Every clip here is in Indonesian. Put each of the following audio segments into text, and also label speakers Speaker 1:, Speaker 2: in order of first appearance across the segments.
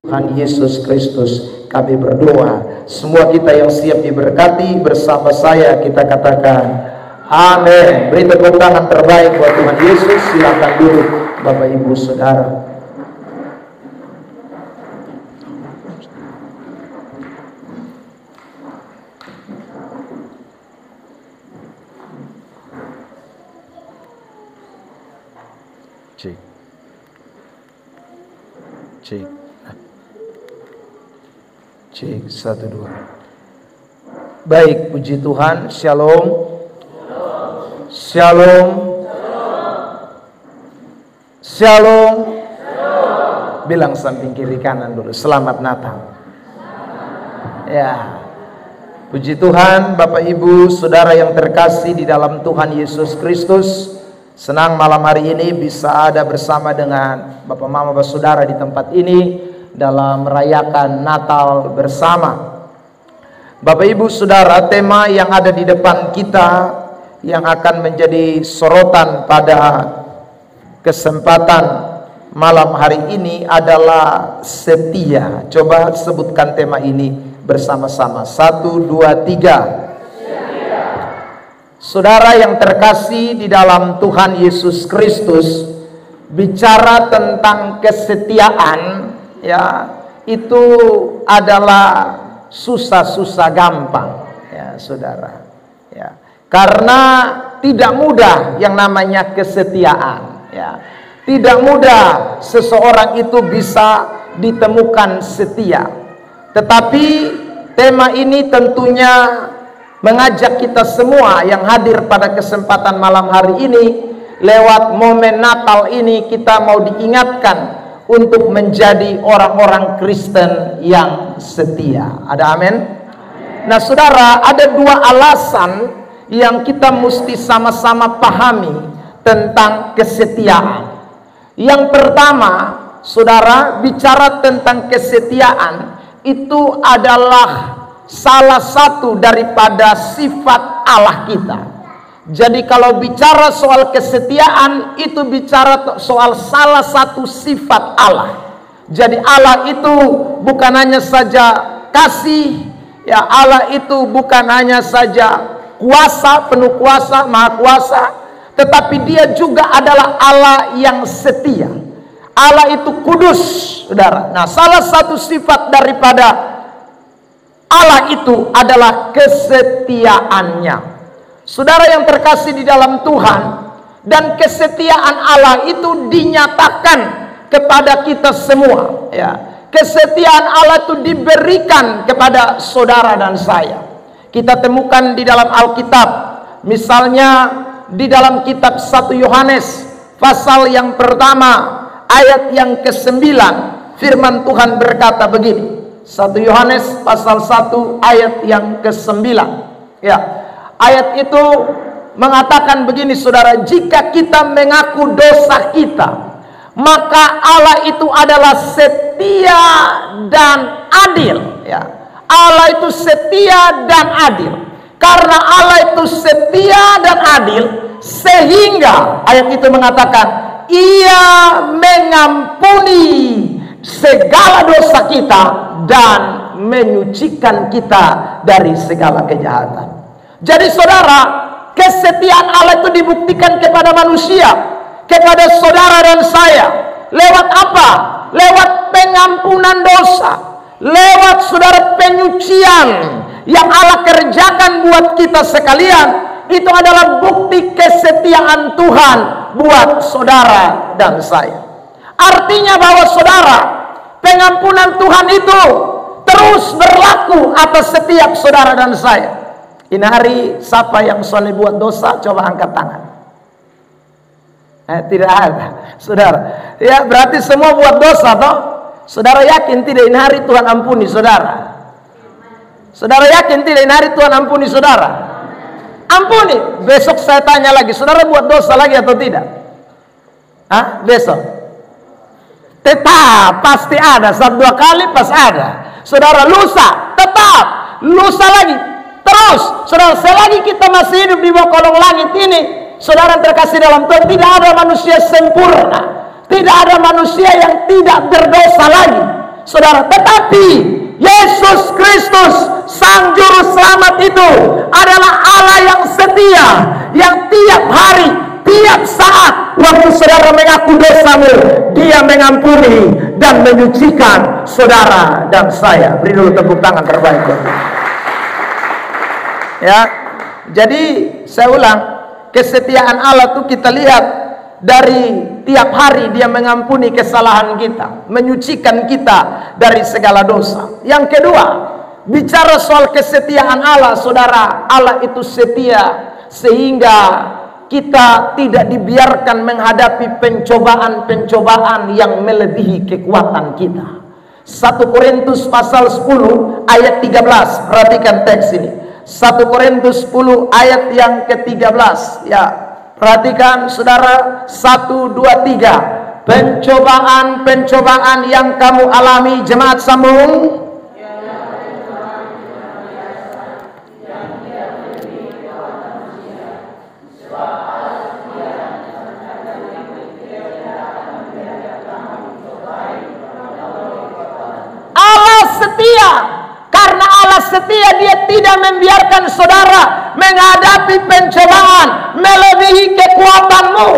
Speaker 1: Tuhan Yesus Kristus kami berdoa. Semua kita yang siap diberkati bersama saya kita katakan amin. Beri tepuk tangan terbaik buat Tuhan Yesus. Silakan duduk Bapak Ibu Saudara. Cek 1 2. Baik, puji Tuhan. Shalom. Shalom. Shalom. Bilang samping kiri kanan dulu, selamat Natal. Ya. Puji Tuhan, Bapak Ibu, Saudara yang terkasih di dalam Tuhan Yesus Kristus. Senang malam hari ini bisa ada bersama dengan Bapak Mama Bapak Saudara di tempat ini dalam merayakan Natal bersama. Bapak Ibu Saudara, tema yang ada di depan kita yang akan menjadi sorotan pada kesempatan malam hari ini adalah setia. Coba sebutkan tema ini bersama-sama. 1, 2, 3. Saudara yang terkasih di dalam Tuhan Yesus Kristus, bicara tentang kesetiaan, ya, itu adalah susah-susah gampang, ya saudara, ya, karena tidak mudah yang namanya kesetiaan, ya, tidak mudah seseorang itu bisa ditemukan setia. Tetapi tema ini tentunya mengajak kita semua yang hadir pada kesempatan malam hari ini, lewat momen Natal ini kita mau diingatkan untuk menjadi orang-orang Kristen yang setia. Ada amin? Nah saudara, ada 2 alasan yang kita mesti sama-sama pahami tentang kesetiaan. Yang pertama, saudara, bicara tentang kesetiaan itu adalah salah satu daripada sifat Allah kita. Jadi kalau bicara soal kesetiaan, itu bicara soal salah satu sifat Allah. Jadi Allah itu bukan hanya saja kasih, ya, Allah itu bukan hanya saja kuasa, penuh kuasa, maha kuasa, tetapi dia juga adalah Allah yang setia. Allah itu kudus, saudara. Nah, salah satu sifat daripada Allah itu adalah kesetiaannya. Saudara yang terkasih di dalam Tuhan, dan kesetiaan Allah itu dinyatakan kepada kita semua, ya. Kesetiaan Allah itu diberikan kepada saudara dan saya. Kita temukan di dalam Alkitab, misalnya di dalam kitab 1 Yohanes pasal yang pertama ayat yang ke-9, firman Tuhan berkata begini. 1 Yohanes pasal 1 ayat yang ke-9, ya. Ayat itu mengatakan begini saudara, jika kita mengaku dosa kita, maka Allah itu adalah setia dan adil, ya. Allah itu setia dan adil. Karena Allah itu setia dan adil, sehingga ayat itu mengatakan Ia mengampuni segala dosa kita dan menyucikan kita dari segala kejahatan. Jadi saudara, kesetiaan Allah itu dibuktikan kepada manusia, kepada saudara dan saya. Lewat apa? Lewat pengampunan dosa, lewat saudara penyucian yang Allah kerjakan buat kita sekalian. Itu adalah bukti kesetiaan Tuhan buat saudara dan saya. Artinya bahwa saudara, pengampunan Tuhan itu terus berlaku atas setiap saudara dan saya. Ini hari siapa yang soleh buat dosa? Coba angkat tangan. Tidak ada, saudara. Ya berarti semua buat dosa, toh? Saudara yakin tidak ini hari Tuhan ampuni saudara? Saudara yakin tidak ini hari Tuhan ampuni saudara? Ampuni. Besok saya tanya lagi, saudara buat dosa lagi atau tidak? Hah? Besok? Tetap pasti ada. 1-2 kali pas ada. Saudara lusa, tetap lusa lagi. Terus, saudara, selagi kita masih hidup di bawah kolong langit ini, saudara terkasih dalam Tuhan, tidak ada manusia sempurna, tidak ada manusia yang tidak berdosa lagi. saudara. Tetapi Yesus Kristus, Sang Juru Selamat itu adalah Allah yang setia, yang tiap hari, tiap saat waktu saudara mengaku dosamu, Dia mengampuni dan menyucikan saudara dan saya. Beri dulu tepuk tangan terbaik. Ya, jadi saya ulang, kesetiaan Allah itu kita lihat dari tiap hari Dia mengampuni kesalahan kita, menyucikan kita dari segala dosa. Yang kedua, bicara soal kesetiaan Allah, saudara, Allah itu setia sehingga kita tidak dibiarkan menghadapi pencobaan-pencobaan yang melebihi kekuatan kita. 1 Korintus pasal 10 ayat 13. Perhatikan teks ini. 1 Korintus 10 ayat yang ke-13. Ya, perhatikan saudara. 1, 2, 3. Pencobaan-pencobaan yang kamu alami, jemaat sambung. Setia, karena Allah setia, Dia tidak membiarkan saudara menghadapi pencobaan melebihi kekuatanmu.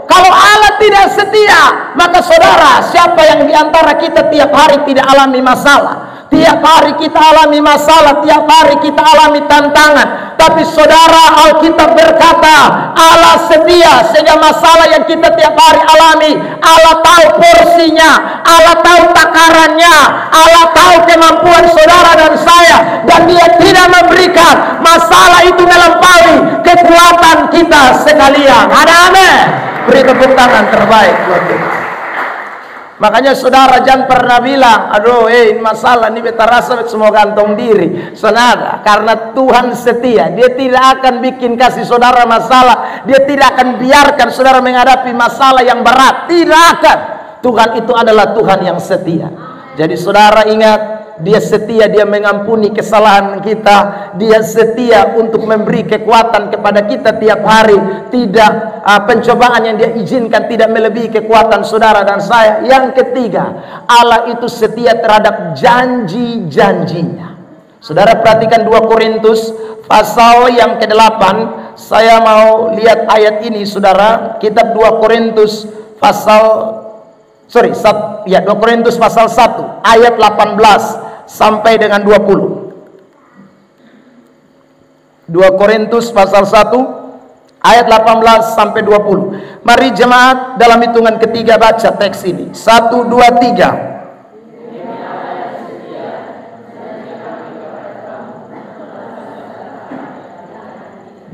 Speaker 1: Kalau Allah tidak setia, maka saudara, siapa yang diantara kita tiap hari tidak alami masalah? Tiap hari kita alami masalah, tiap hari kita alami tantangan. Tapi saudara, Alkitab berkata Allah setia, sehingga masalah yang kita tiap hari alami, Allah tahu porsinya, Allah tahu takarannya, Allah tahu kemampuan saudara dan saya, dan Dia tidak memberikan masalah itu melampaui kekuatan kita sekalian. Ada amin. Beri tepuk tangan terbaik buat kita. Makanya saudara jangan pernah bilang, aduh masalah ini beta rasa semua gantung diri. Saudara, karena Tuhan setia, Dia tidak akan bikin kasih saudara masalah, Dia tidak akan biarkan saudara menghadapi masalah yang berat. Tidak akan. Tuhan itu adalah Tuhan yang setia. Jadi saudara ingat, Dia setia, Dia mengampuni kesalahan kita, Dia setia untuk memberi kekuatan kepada kita tiap hari. Tidak pencobaan yang Dia izinkan tidak melebihi kekuatan saudara dan saya. Yang ketiga, Allah itu setia terhadap janji-janjinya. Saudara perhatikan 2 Korintus pasal yang ke-8. Saya mau lihat ayat ini saudara. Kitab 2 Korintus pasal 2 Korintus pasal 1 ayat 18 sampai dengan 20. 2 Korintus pasal 1 ayat 18 sampai 20. Mari jemaat dalam hitungan ketiga baca teks ini. 1, 2, 3.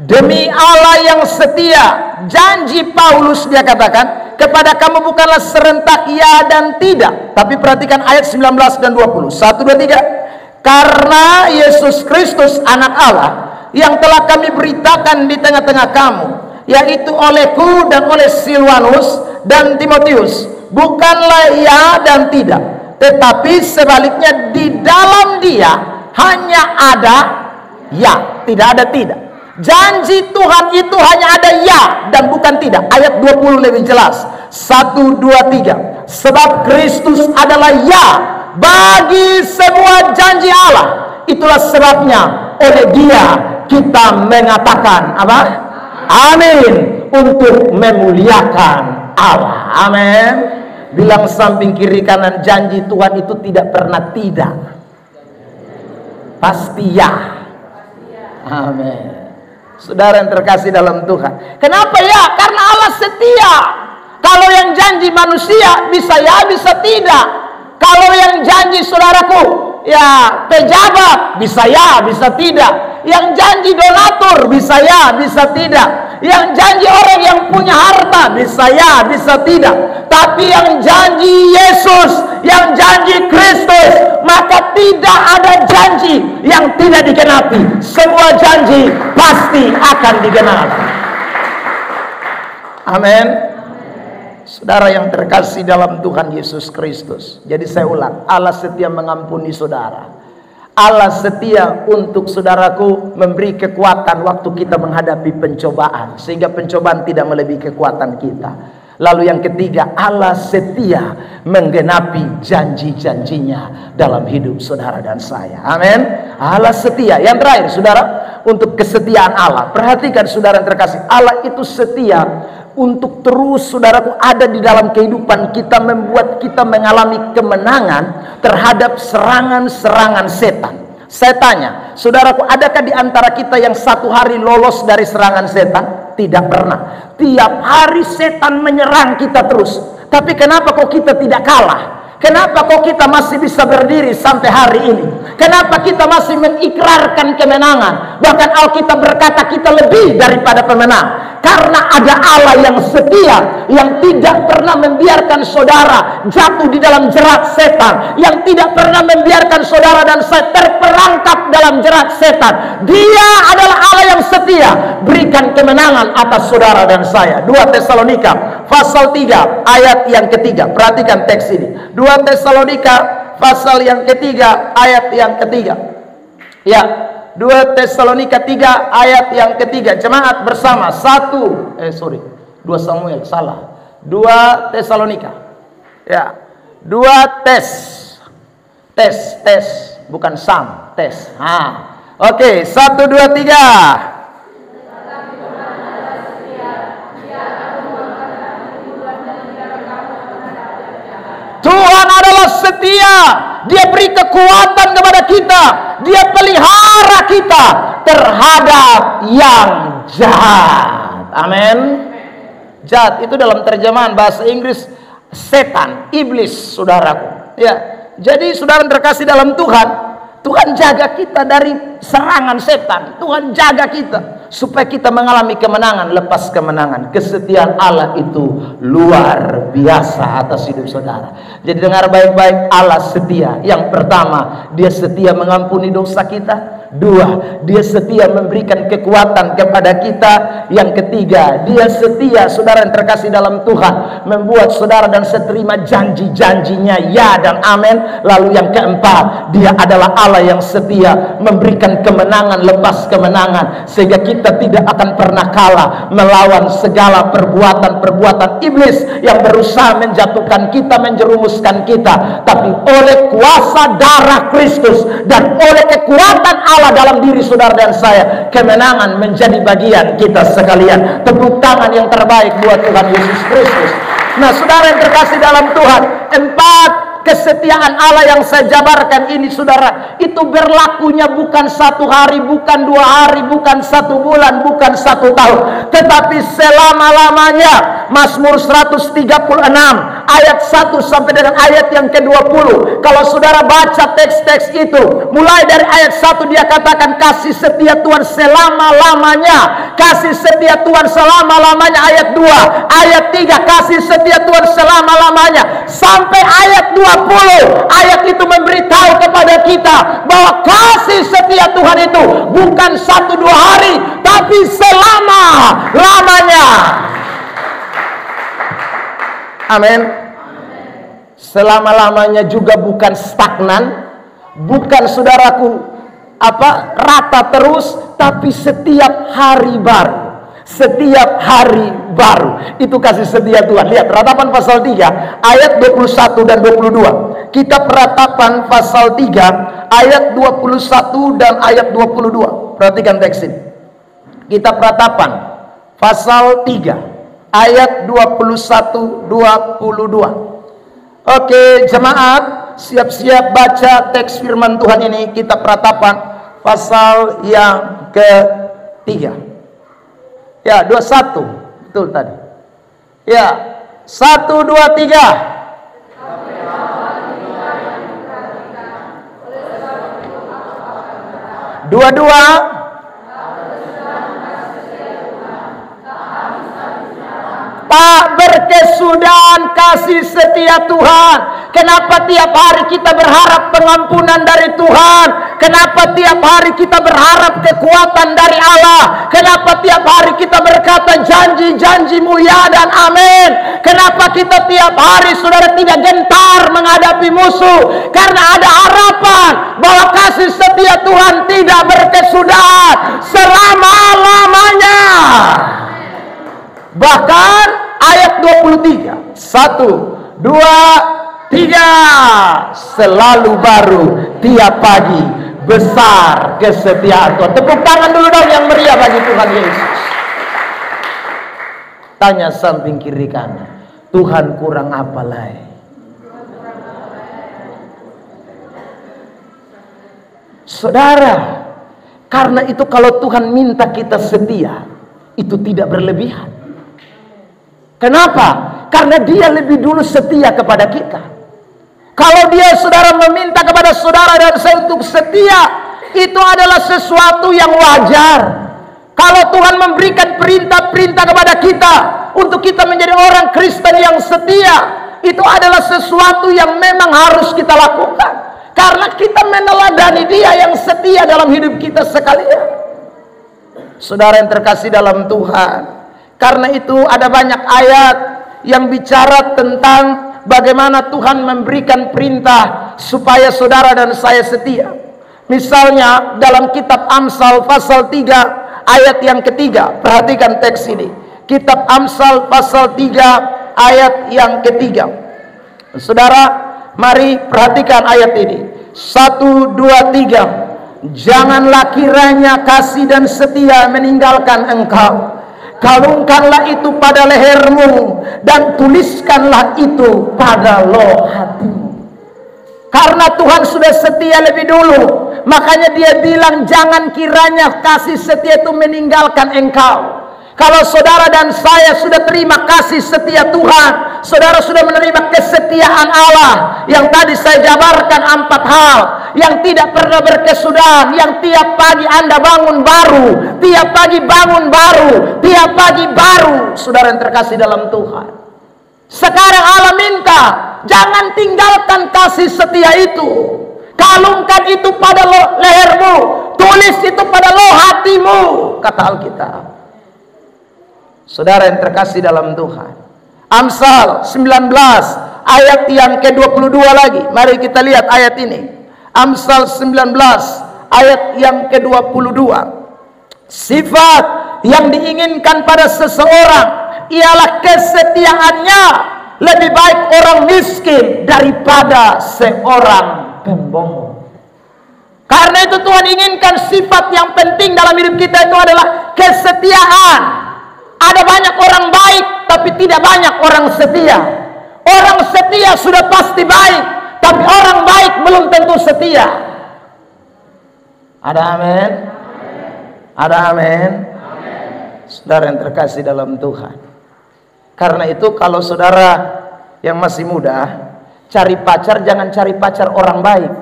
Speaker 1: Demi Allah yang setia, janji Paulus dia katakan, kepada kamu bukanlah serentak ya dan tidak. Tapi perhatikan ayat 19 dan 20. 1, 2, 3. Karena Yesus Kristus anak Allah yang telah kami beritakan di tengah-tengah kamu, yaitu olehku dan oleh Silwanus dan Timotius, bukanlah ya dan tidak, tetapi sebaliknya di dalam Dia hanya ada ya, tidak ada tidak. Janji Tuhan itu hanya ada ya dan bukan tidak. Ayat 20 lebih jelas. 1, 2, 3. Sebab Kristus adalah ya bagi semua janji Allah. Itulah sebabnya oleh Dia kita mengatakan apa? Amin. Untuk memuliakan Allah. Amin. Bilang samping kiri kanan, janji Tuhan itu tidak pernah tidak. Pasti ya. Amin. Saudara yang terkasih dalam Tuhan, kenapa ya? Karena Allah setia. Kalau yang janji manusia bisa ya bisa tidak. Kalau yang janji saudaraku ya pejabat bisa ya bisa tidak. Yang janji donatur bisa ya bisa tidak. Yang janji orang yang punya harta bisa ya bisa tidak. Tapi yang janji Yesus, yang janji Kristus, maka tidak ada janji yang tidak digenapi. Semua janji pasti akan digenapi. Amin. Saudara yang terkasih dalam Tuhan Yesus Kristus. Jadi saya ulang, Allah setia mengampuni saudara. Allah setia untuk saudaraku memberi kekuatan waktu kita menghadapi pencobaan, sehingga pencobaan tidak melebihi kekuatan kita. Lalu yang ketiga, Allah setia menggenapi janji-janjinya dalam hidup saudara dan saya. Amin. Allah setia. Yang terakhir saudara, untuk kesetiaan Allah. Perhatikan saudara yang terkasih, Allah itu setia untuk terus saudaraku ada di dalam kehidupan kita, membuat kita mengalami kemenangan terhadap serangan-serangan setan. Saya tanya, saudaraku, adakah di antara kita yang satu hari lolos dari serangan setan? Tidak pernah. Tiap hari setan menyerang kita terus. Tapi kenapa kok kita tidak kalah? Kenapa kok kita masih bisa berdiri sampai hari ini? Kenapa kita masih mengikrarkan kemenangan? Bahkan Alkitab berkata kita lebih daripada pemenang. Karena ada Allah yang setia, yang tidak pernah membiarkan saudara jatuh di dalam jerat setan, yang tidak pernah membiarkan saudara dan saya terperangkap dalam jerat setan. Dia adalah Allah yang setia, berikan kemenangan atas saudara dan saya. 2 Tesalonika pasal 3 ayat yang ketiga. Perhatikan teks ini. 2 Tesalonika pasal yang ketiga ayat yang ketiga. Ya, 2 Tesalonika 3 ayat yang ketiga. Jemaat bersama. 2 Samuel, salah. 2 Tesalonika. Ya. 2 tes, bukan sam, tes. Oke, 1 2 3. Tuhan adalah setia. Dia beri kekuatan kepada kita. Dia pelihara kita terhadap yang jahat. Amin. Jahat itu dalam terjemahan bahasa Inggris setan, iblis, saudaraku. Ya. Jadi saudara terkasih dalam Tuhan, Tuhan jaga kita dari serangan setan. Tuhan jaga kita supaya kita mengalami kemenangan lepas kemenangan. Kesetiaan Allah itu luar biasa atas hidup saudara. Jadi dengar baik-baik, Allah setia. Yang pertama, Dia setia mengampuni dosa kita. 2, Dia setia memberikan kekuatan kepada kita. Yang ketiga, Dia setia, saudara yang terkasih dalam Tuhan, membuat saudara dan saya terima janji-janjinya, ya dan amin. Lalu yang keempat, Dia adalah Allah yang setia memberikan kemenangan lepas kemenangan, sehingga kita tidak akan pernah kalah melawan segala perbuatan-perbuatan iblis yang berusaha menjatuhkan kita, menjerumuskan kita. Tapi oleh kuasa darah Kristus dan oleh kekuatan Allah dalam diri saudara dan saya, kemenangan menjadi bagian kita sekalian. Tepuk tangan yang terbaik buat Tuhan Yesus Kristus. Nah, saudara yang terkasih dalam Tuhan, 4 kesetiaan Allah yang saya jabarkan ini, saudara, itu berlakunya bukan 1 hari, bukan 2 hari, bukan 1 bulan, bukan 1 tahun, tetapi selama-lamanya. Mazmur 136 ayat 1 sampai dengan ayat yang ke-20. Kalau saudara baca teks-teks itu, mulai dari ayat 1 dia katakan kasih setia Tuhan selama-lamanya. Kasih setia Tuhan selama-lamanya. Ayat 2, ayat 3 kasih setia Tuhan selama-lamanya. Sampai ayat 20, ayat itu memberitahu kepada kita bahwa kasih setia Tuhan itu bukan 1-2 hari, tapi selama-lamanya. Amin. Selama-lamanya juga bukan stagnan, bukan saudaraku rata terus, tapi setiap hari baru. Setiap hari baru. Itu kasih setia Tuhan. Lihat Ratapan pasal 3 ayat 21 dan 22. Kitab Ratapan pasal 3 ayat 21 dan ayat 22. Perhatikan teks ini. Kitab Ratapan pasal 3 ayat 21-22. Oke, jemaat, siap-siap baca teks firman Tuhan ini. Kitab Ratapan pasal yang ke-3. Ya, 21. Betul tadi. Ya, 1, 2, 3. Dua-dua. Tak berkesudahan kasih setia Tuhan. Kenapa tiap hari kita berharap pengampunan dari Tuhan? Kenapa tiap hari kita berharap kekuatan dari Allah? Kenapa tiap hari kita berkata janji-janji-Mu ya dan amin? Kenapa kita tiap hari saudara tidak gentar menghadapi musuh? Karena ada harapan bahwa kasih setia Tuhan tidak berkesudahan selama-lamanya. Bahkan ayat 23. 1, 2, 3. Selalu baru tiap pagi, besar kesetiaan Tuhan. Tepuk tangan dulu dong yang meriah bagi Tuhan Yesus. Tanya samping kiri kanan, Tuhan kurang apa lagi? Saudara, karena itu kalau Tuhan minta kita setia, itu tidak berlebihan. Kenapa? Karena Dia lebih dulu setia kepada kita. Kalau Dia, saudara, meminta kepada saudara dan saya untuk setia, itu adalah sesuatu yang wajar. Kalau Tuhan memberikan perintah-perintah kepada kita untuk kita menjadi orang Kristen yang setia, itu adalah sesuatu yang memang harus kita lakukan. Karena kita meneladani Dia yang setia dalam hidup kita sekalian. Saudara yang terkasih dalam Tuhan, karena itu ada banyak ayat yang bicara tentang bagaimana Tuhan memberikan perintah supaya saudara dan saya setia. Misalnya dalam kitab Amsal pasal 3 ayat yang ketiga. Perhatikan teks ini. Kitab Amsal pasal 3 ayat yang ketiga. Saudara, mari perhatikan ayat ini. 1, 2, 3. Janganlah kiranya kasih dan setia meninggalkan engkau. Kalungkanlah itu pada lehermu dan tuliskanlah itu pada loh hatimu. Karena Tuhan sudah setia lebih dulu, makanya Dia bilang jangan kiranya kasih setia itu meninggalkan engkau. Kalau saudara dan saya sudah terima kasih setia Tuhan, saudara sudah menerima kesetiaan Allah yang tadi saya jabarkan 4 hal, yang tidak pernah berkesudahan, yang tiap pagi Anda bangun baru, tiap pagi bangun baru, tiap pagi baru. Saudara yang terkasih dalam Tuhan, sekarang Allah minta jangan tinggalkan kasih setia itu. Kalungkan itu pada lehermu, tulis itu pada loh hatimu, kata Alkitab. Saudara yang terkasih dalam Tuhan, Amsal 19 ayat yang ke-22 lagi. Mari kita lihat ayat ini. Amsal 19 ayat yang ke-22. Sifat yang diinginkan pada seseorang ialah kesetiaannya. Lebih baik orang miskin daripada seorang pembohong. Karena itu Tuhan inginkan sifat yang penting dalam hidup kita itu adalah kesetiaan. Ada banyak orang baik, tapi tidak banyak orang setia. Orang setia sudah pasti baik, tapi orang baik belum tentu setia. Ada amin? Ada amin? Saudara yang terkasih dalam Tuhan, karena itu kalau saudara yang masih muda cari pacar, jangan cari pacar orang baik.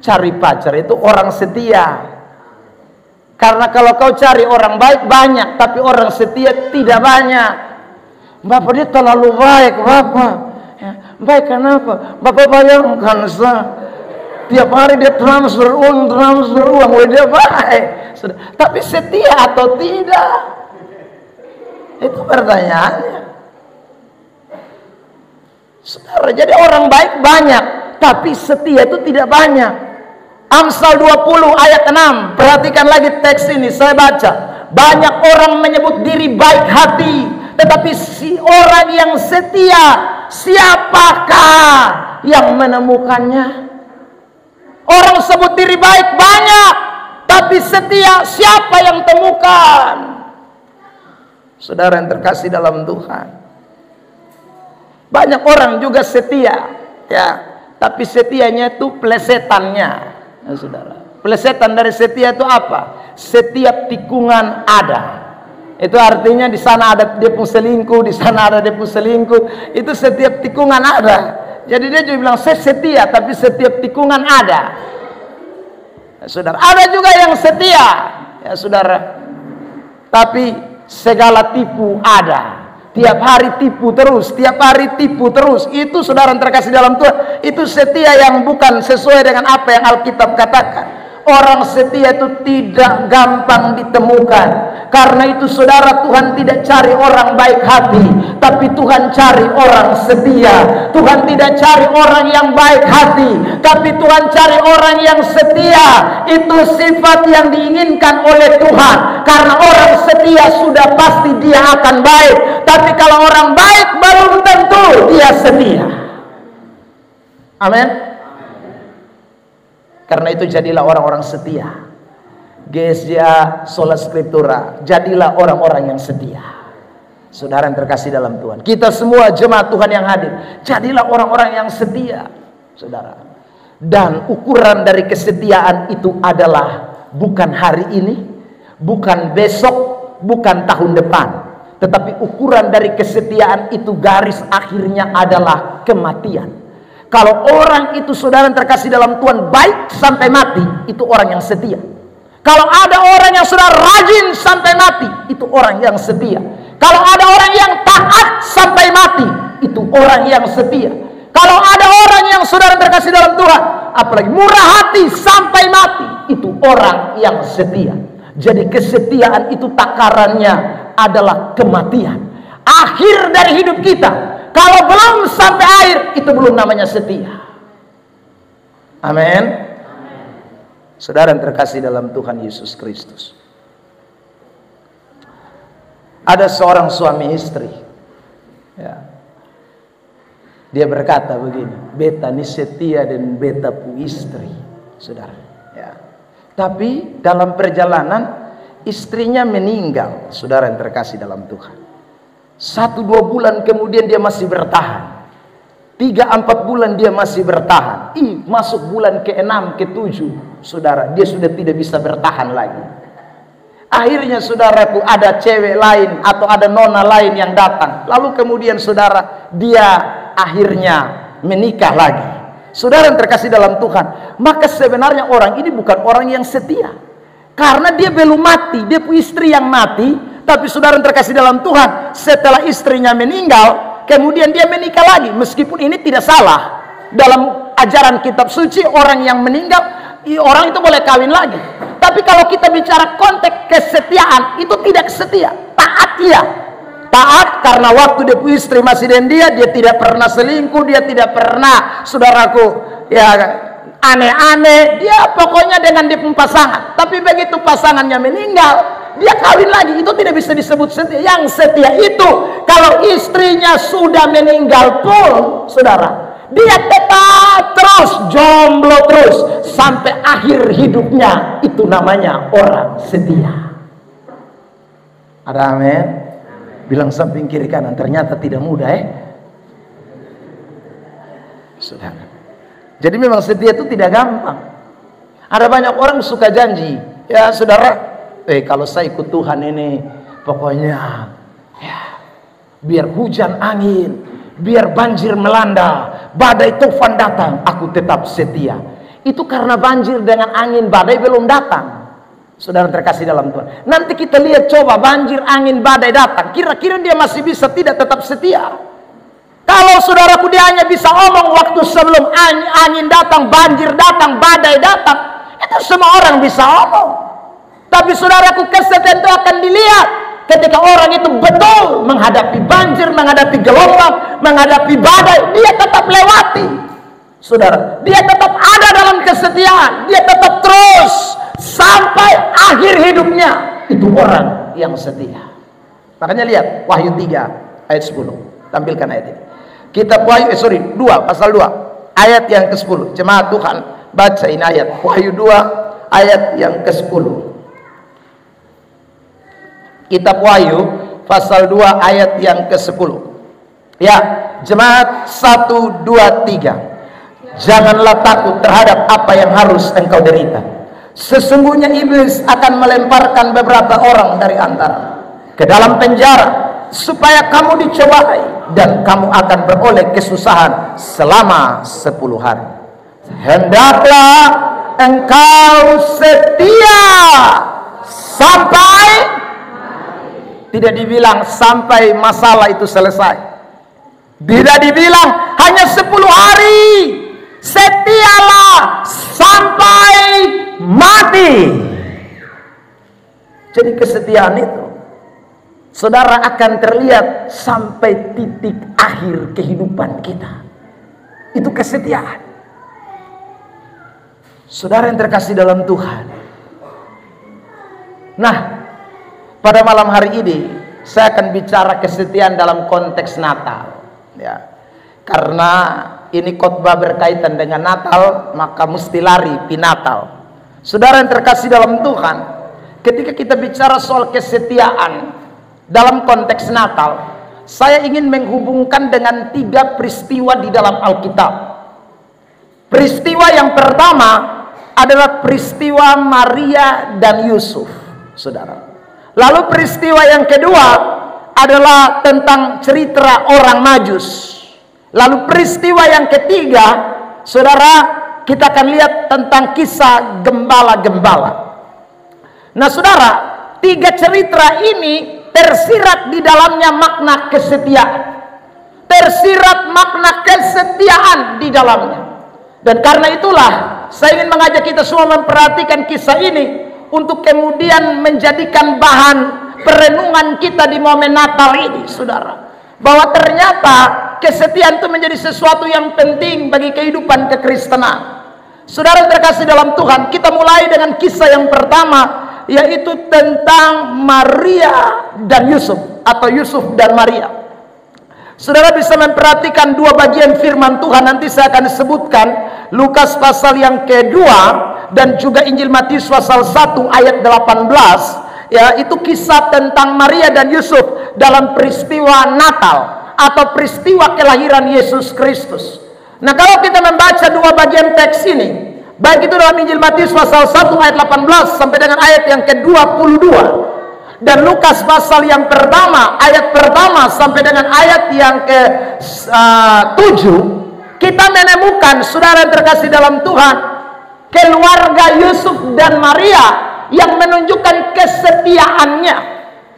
Speaker 1: Cari pacar itu orang setia. Karena kalau kau cari orang baik banyak, tapi orang setia tidak banyak. Bapak dia terlalu baik, Bapak. Ya, baik kenapa? Bapak bayangkan tiap hari dia transfer uang, dia baik. Tapi setia atau tidak? Itu pertanyaannya. Saudara, jadi orang baik banyak, tapi setia itu tidak banyak. Amsal 20 ayat 6. Perhatikan lagi teks ini, saya baca. Banyak orang menyebut diri baik hati, tetapi si orang yang setia, siapakah yang menemukannya? Orang sebut diri baik banyak, tapi setia siapa yang temukan? Saudara yang terkasih dalam Tuhan, banyak orang juga setia, ya, tapi setianya itu plesetannya. Ya, saudara, pelesetan dari setia itu apa? Setiap tikungan ada. Itu artinya di sana ada dia pun selingkuh, di sana ada dia pun selingkuh. Itu setiap tikungan ada. Jadi dia juga bilang saya setia, tapi setiap tikungan ada. Ya, saudara, ada juga yang setia, ya saudara. Tapi segala tipu ada. Tiap hari tipu terus, tiap hari tipu terus. Itu saudara yang terkasih dalam Tuhan, itu setia yang bukan sesuai dengan apa yang Alkitab katakan. orang setia itu tidak gampang ditemukan. Karena itu saudara, Tuhan tidak cari orang baik hati, tapi Tuhan cari orang setia. Tuhan tidak cari orang yang baik hati, tapi Tuhan cari orang yang setia. Itu sifat yang diinginkan oleh Tuhan. Karena orang setia sudah pasti dia akan baik, tapi kalau orang baik belum tentu dia setia. Amin. Karena itu jadilah orang-orang setia. Gereja Sola Scriptura, jadilah orang-orang yang setia. Saudara yang terkasih dalam Tuhan, kita semua jemaat Tuhan yang hadir, jadilah orang-orang yang setia, saudara. Dan ukuran dari kesetiaan itu adalah bukan hari ini, bukan besok, bukan tahun depan, tetapi ukuran dari kesetiaan itu garis akhirnya adalah kematian. Kalau orang itu, saudara yang terkasih dalam Tuhan, baik sampai mati, itu orang yang setia. Kalau ada orang yang sudah rajin sampai mati, itu orang yang setia. Kalau ada orang yang taat sampai mati, itu orang yang setia. Kalau ada orang yang saudara terkasih dalam Tuhan, apalagi murah hati sampai mati, itu orang yang setia. Jadi kesetiaan itu takarannya adalah kematian. Akhir dari hidup kita, kalau belum sampai akhir, itu belum namanya setia. Amin. Saudara yang terkasih dalam Tuhan Yesus Kristus, ada seorang suami istri, ya, dia berkata begini, beta ini setia dan beta pu istri, saudara, ya. Tapi dalam perjalanan istrinya meninggal, saudara yang terkasih dalam Tuhan. 1-2 bulan kemudian dia masih bertahan. 3-4 bulan dia masih bertahan. Masuk bulan ke-6, ke-7, saudara, dia sudah tidak bisa bertahan lagi. Akhirnya saudaraku, ada cewek lain atau ada nona lain yang datang. Lalu kemudian saudara, dia akhirnya menikah lagi. Saudara yang terkasih dalam Tuhan, maka sebenarnya orang ini bukan orang yang setia. Karena dia belum mati, dia punya istri yang mati. Tapi saudara yang terkasih dalam Tuhan, setelah istrinya meninggal, kemudian dia menikah lagi. Meskipun ini tidak salah. Dalam ajaran kitab suci, orang yang meninggal, orang itu boleh kawin lagi. Tapi kalau kita bicara konteks kesetiaan, itu tidak setia. Taat iya. Taat karena waktu dia punya istri masih dan dia tidak pernah selingkuh, dia tidak pernah, saudaraku, ya aneh-aneh. Dia pokoknya dengan dia pasangan. Tapi begitu pasangannya meninggal, dia kawin lagi, itu tidak bisa disebut setia. Yang setia itu kalau istrinya sudah meninggal pun, saudara, dia tetap terus jomblo terus sampai akhir hidupnya. Itu namanya orang setia. Ada amin? Bilang samping kiri kanan, ternyata tidak mudah, saudara. Jadi memang setia itu tidak gampang. Ada banyak orang suka janji, ya saudara, kalau saya ikut Tuhan ini, pokoknya ya, biar hujan angin, biar banjir melanda, badai tufan datang, aku tetap setia. Itu karena banjir dengan angin badai belum datang. Saudara terkasih dalam Tuhan, nanti kita lihat coba banjir angin badai datang, kira-kira dia masih bisa tidak tetap setia? Kalau saudaraku dia hanya bisa omong waktu sebelum angin datang, banjir datang, badai datang, itu semua orang bisa omong. Tapi saudaraku, kesetiaan itu akan dilihat ketika orang itu betul menghadapi banjir, menghadapi gelombang, menghadapi badai, dia tetap lewati. Saudara, dia tetap ada dalam kesetiaan, dia tetap terus sampai akhir hidupnya. Itu orang yang setia. Makanya lihat Wahyu 3 ayat 10. Tampilkan ayat ini. Kitab Wahyu 2 pasal 2 ayat yang ke-10. Jemaat Tuhan, baca ini ayat Wahyu 2 ayat yang ke-10. Kitab Wahyu pasal 2 ayat yang ke-10. Ya, jemaat 1, 2, 3. Janganlah takut terhadap apa yang harus engkau derita. Sesungguhnya iblis akan melemparkan beberapa orang dari antara ke dalam penjara, supaya kamu dicobai dan kamu akan beroleh kesusahan selama 10 hari. Hendaklah engkau setia sampai, tidak dibilang sampai masalah itu selesai, tidak dibilang hanya 10 hari. Setialah sampai mati. Jadi kesetiaan itu, saudara, akan terlihat sampai titik akhir kehidupan kita. Itu kesetiaan. Saudara yang terkasih dalam Tuhan. Nah, pada malam hari ini saya akan bicara kesetiaan dalam konteks Natal, ya. Karena ini khotbah berkaitan dengan Natal, maka mesti lari di Natal. Saudara yang terkasih dalam Tuhan, ketika kita bicara soal kesetiaan dalam konteks Natal, saya ingin menghubungkan dengan 3 peristiwa di dalam Alkitab. Peristiwa yang pertama adalah peristiwa Maria dan Yusuf, saudara. Lalu peristiwa yang kedua adalah tentang cerita orang Majus. Lalu peristiwa yang ketiga, saudara, kita akan lihat tentang kisah gembala-gembala. Nah, saudara, 3 cerita ini tersirat di dalamnya makna kesetiaan. Tersirat makna kesetiaan di dalamnya. Dan karena itulah saya ingin mengajak kita semua memperhatikan kisah ini untuk kemudian menjadikan bahan perenungan kita di momen Natal ini, saudara. Bahwa ternyata kesetiaan itu menjadi sesuatu yang penting bagi kehidupan kekristenan. Saudara yang terkasih dalam Tuhan, kita mulai dengan kisah yang pertama, yaitu tentang Maria dan Yusuf, atau Yusuf dan Maria. Saudara bisa memperhatikan 2 bagian firman Tuhan. Nanti saya akan sebutkan Lukas pasal yang kedua dan juga Injil Matius pasal 1 ayat 18. Ya, itu kisah tentang Maria dan Yusuf dalam peristiwa Natal atau peristiwa kelahiran Yesus Kristus. Nah, kalau kita membaca 2 bagian teks ini, baik itu dalam Injil Matius pasal 1 ayat 18 sampai dengan ayat yang ke-22, dan Lukas pasal yang pertama, ayat pertama sampai dengan ayat yang ke-7, kita menemukan, saudara yang terkasih dalam Tuhan, keluarga Yusuf dan Maria yang menunjukkan kesetiaannya.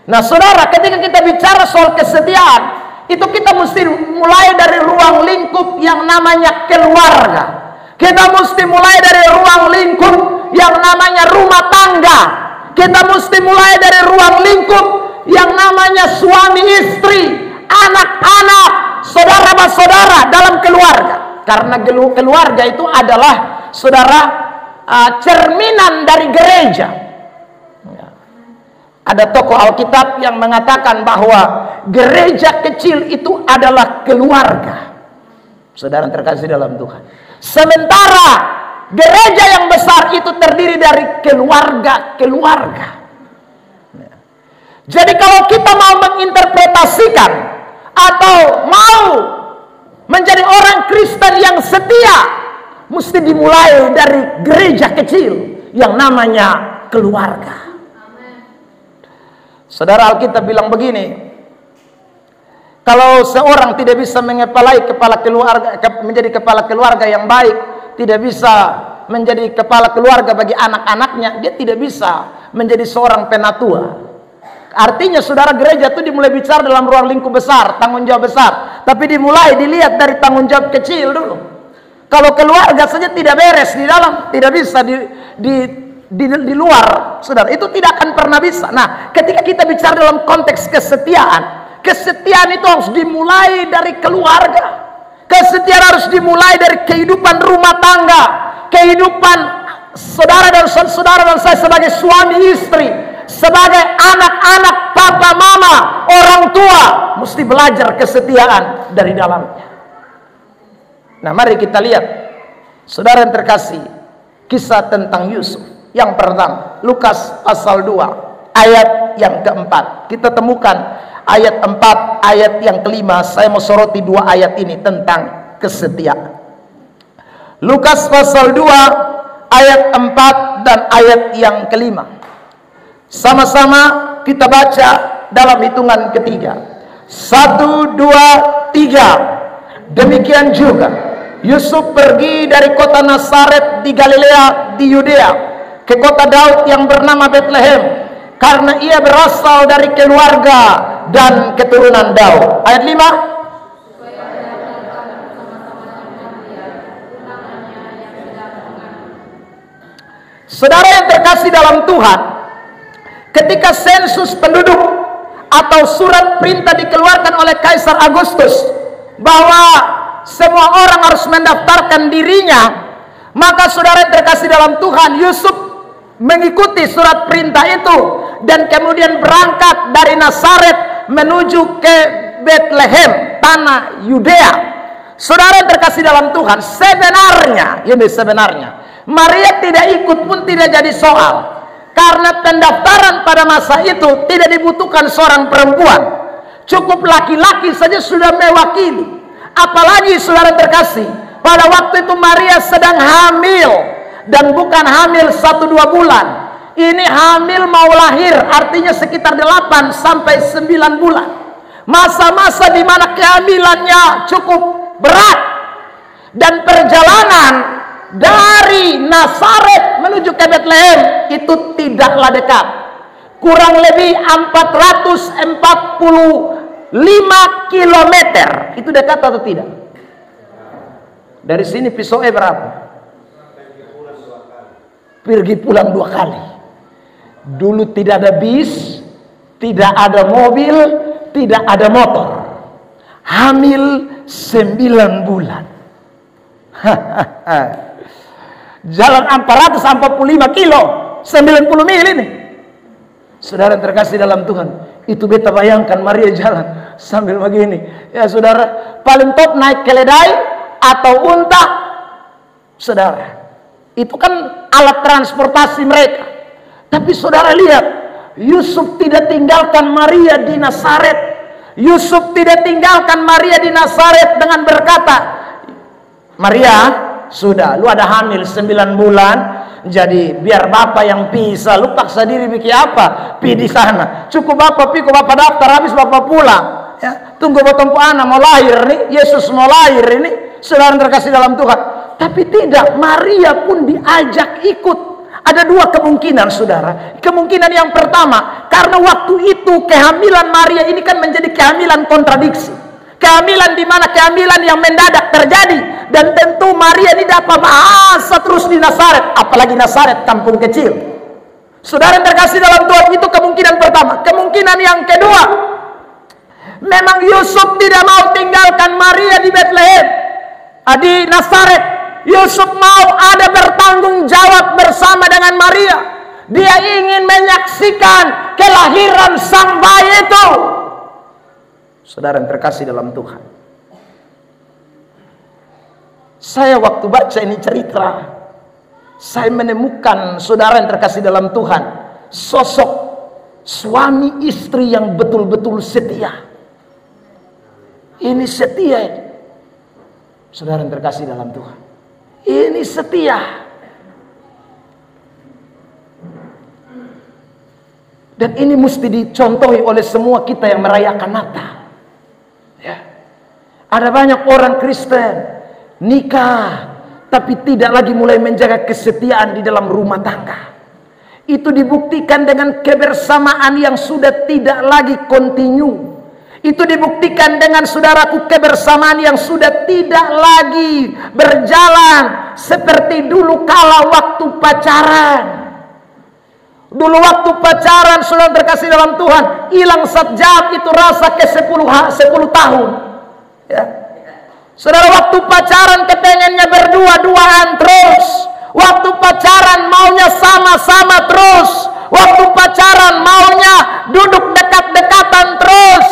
Speaker 1: Nah, saudara, ketika kita bicara soal kesetiaan, itu kita mesti mulai dari ruang lingkup yang namanya keluarga. Kita mesti mulai dari ruang lingkup yang namanya rumah tangga. Kita mesti mulai dari ruang lingkup yang namanya suami istri, anak-anak, saudara-saudara dalam keluarga. Karena keluarga itu adalah, saudara, cerminan dari gereja. Ada tokoh Alkitab yang mengatakan bahwa gereja kecil itu adalah keluarga. Saudara terkasih dalam Tuhan. Sementara gereja yang besar itu terdiri dari keluarga-keluarga. Jadi kalau kita mau menginterpretasikan atau mau menjadi orang Kristen yang setia, mesti dimulai dari gereja kecil yang namanya keluarga. Saudara, Alkitab bilang begini, kalau seorang tidak bisa mengepalai kepala keluarga, menjadi kepala keluarga yang baik, tidak bisa menjadi kepala keluarga bagi anak-anaknya, dia tidak bisa menjadi seorang penatua. Artinya, saudara, gereja itu dimulai bicara dalam ruang lingkup besar, tanggung jawab besar, tapi dimulai dilihat dari tanggung jawab kecil dulu. Kalau keluarga saja tidak beres di dalam, tidak bisa di luar, saudara, itu tidak akan pernah bisa. Nah, ketika kita bicara dalam konteks kesetiaan itu harus dimulai dari keluarga. Kesetiaan harus dimulai dari kehidupan rumah tangga, kehidupan saudara dan saya sebagai suami istri, sebagai anak-anak, papa mama, orang tua, mesti belajar kesetiaan dari dalamnya. Nah, mari kita lihat, saudara yang terkasih, kisah tentang Yusuf. Yang pertama, Lukas pasal 2 ayat yang keempat. Kita temukan ayat 4, ayat yang kelima. Saya mau soroti 2 ayat ini tentang kesetiaan. Lukas pasal 2 ayat 4 dan ayat yang kelima. Sama-sama kita baca dalam hitungan ketiga. 1, 2, 3. Demikian juga Yusuf pergi dari kota Nazaret di Galilea di Yudea ke kota Daud yang bernama Bethlehem, karena ia berasal dari keluarga dan keturunan Daud. Ayat 5. Saudara yang terkasih dalam Tuhan, ketika sensus penduduk atau surat perintah dikeluarkan oleh Kaisar Agustus bahwa semua orang harus mendaftarkan dirinya, maka saudara yang terkasih dalam Tuhan, Yusuf mengikuti surat perintah itu dan kemudian berangkat dari Nazaret menuju ke Bethlehem, tanah Yudea. Saudara yang terkasih dalam Tuhan, sebenarnya Maria tidak ikut pun tidak jadi soal, karena pendaftaran pada masa itu tidak dibutuhkan seorang perempuan, cukup laki-laki saja sudah mewakili. Apalagi saudara terkasih, pada waktu itu Maria sedang hamil, dan bukan hamil 1-2 bulan. Ini hamil mau lahir, artinya sekitar 8 sampai 9 bulan. Masa-masa di mana kehamilannya cukup berat, dan perjalanan dari Nazaret menuju ke Bethlehem itu tidaklah dekat, kurang lebih 445 km. Itu dekat atau tidak? Dari sini pisaunya berapa? Pergi pulang 2 kali. Dulu tidak ada bis, tidak ada mobil, tidak ada motor. Hamil 9 bulan. Jalan 445 kilo, 90 mil ini. Saudara terkasih dalam Tuhan, itu beta bayangkan Maria jalan sambil begini. Ya saudara, paling top naik keledai atau unta. Saudara, itu kan alat transportasi mereka. Tapi saudara lihat, Yusuf tidak tinggalkan Maria di Nazaret. Yusuf tidak tinggalkan Maria di Nazaret dengan berkata, Maria, sudah, lu ada hamil 9 bulan, jadi biar bapak yang pisah, lu paksa diri bikin apa? Pi di sana. Cukup bapak pi, bapak daftar, habis bapak pulang. Ya, tunggu potong anak mau lahir nih, Yesus mau lahir ini. Saudara terkasih dalam Tuhan. Tapi tidak, Maria pun diajak ikut. Ada 2 kemungkinan saudara. Kemungkinan yang pertama, karena waktu itu kehamilan Maria ini kan menjadi kehamilan kontradiksi. Kehamilan di mana kehamilan yang mendadak terjadi, dan tentu Maria ini dapat bahasa terus di Nazaret, apalagi Nazaret kampung kecil. Saudara yang terkasih dalam Tuhan, itu kemungkinan pertama. Kemungkinan yang kedua, memang Yusuf tidak mau tinggalkan Maria di Bethlehem, di Nazaret. Yusuf mau ada bertanggung jawab bersama dengan Maria. Dia ingin menyaksikan kelahiran sang bayi itu. Saudara yang terkasih dalam Tuhan, saya waktu baca ini cerita, saya menemukan saudara yang terkasih dalam Tuhan, sosok suami istri yang betul-betul setia. Ini setia, saudara yang terkasih dalam Tuhan. Ini setia. Dan ini mesti dicontohi oleh semua kita yang merayakan Natal. Ya. Ada banyak orang Kristen nikah tapi tidak lagi mulai menjaga kesetiaan di dalam rumah tangga. Itu dibuktikan dengan kebersamaan yang sudah tidak lagi kontinu. Itu dibuktikan dengan saudaraku kebersamaan yang sudah tidak lagi berjalan seperti dulu kala waktu pacaran. Dulu waktu pacaran, saudara terkasih dalam Tuhan, hilang sejam itu rasa ke 10 tahun. Ya. Saudara, waktu pacaran kepengennya berdua-duaan terus. Waktu pacaran maunya sama-sama terus. Waktu pacaran maunya duduk dekat-dekatan terus.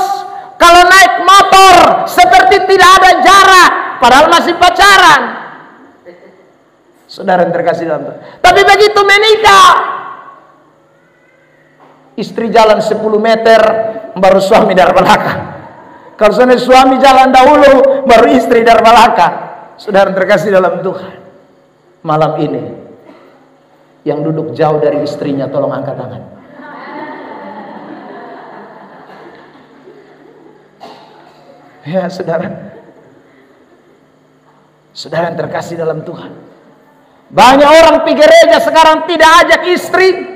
Speaker 1: Kalau naik motor seperti tidak ada jarak, padahal masih pacaran. Saudara yang terkasih dalam Tuhan. Tapi begitu menikah, istri jalan 10 meter, baru suami dari belakang. Kalau suami jalan dahulu, baru istri dari belakang. Saudara terkasih dalam Tuhan, malam ini yang duduk jauh dari istrinya, tolong angkat tangan. Ya saudara, saudara yang terkasih dalam Tuhan, banyak orang pergi gereja sekarang tidak ajak istri.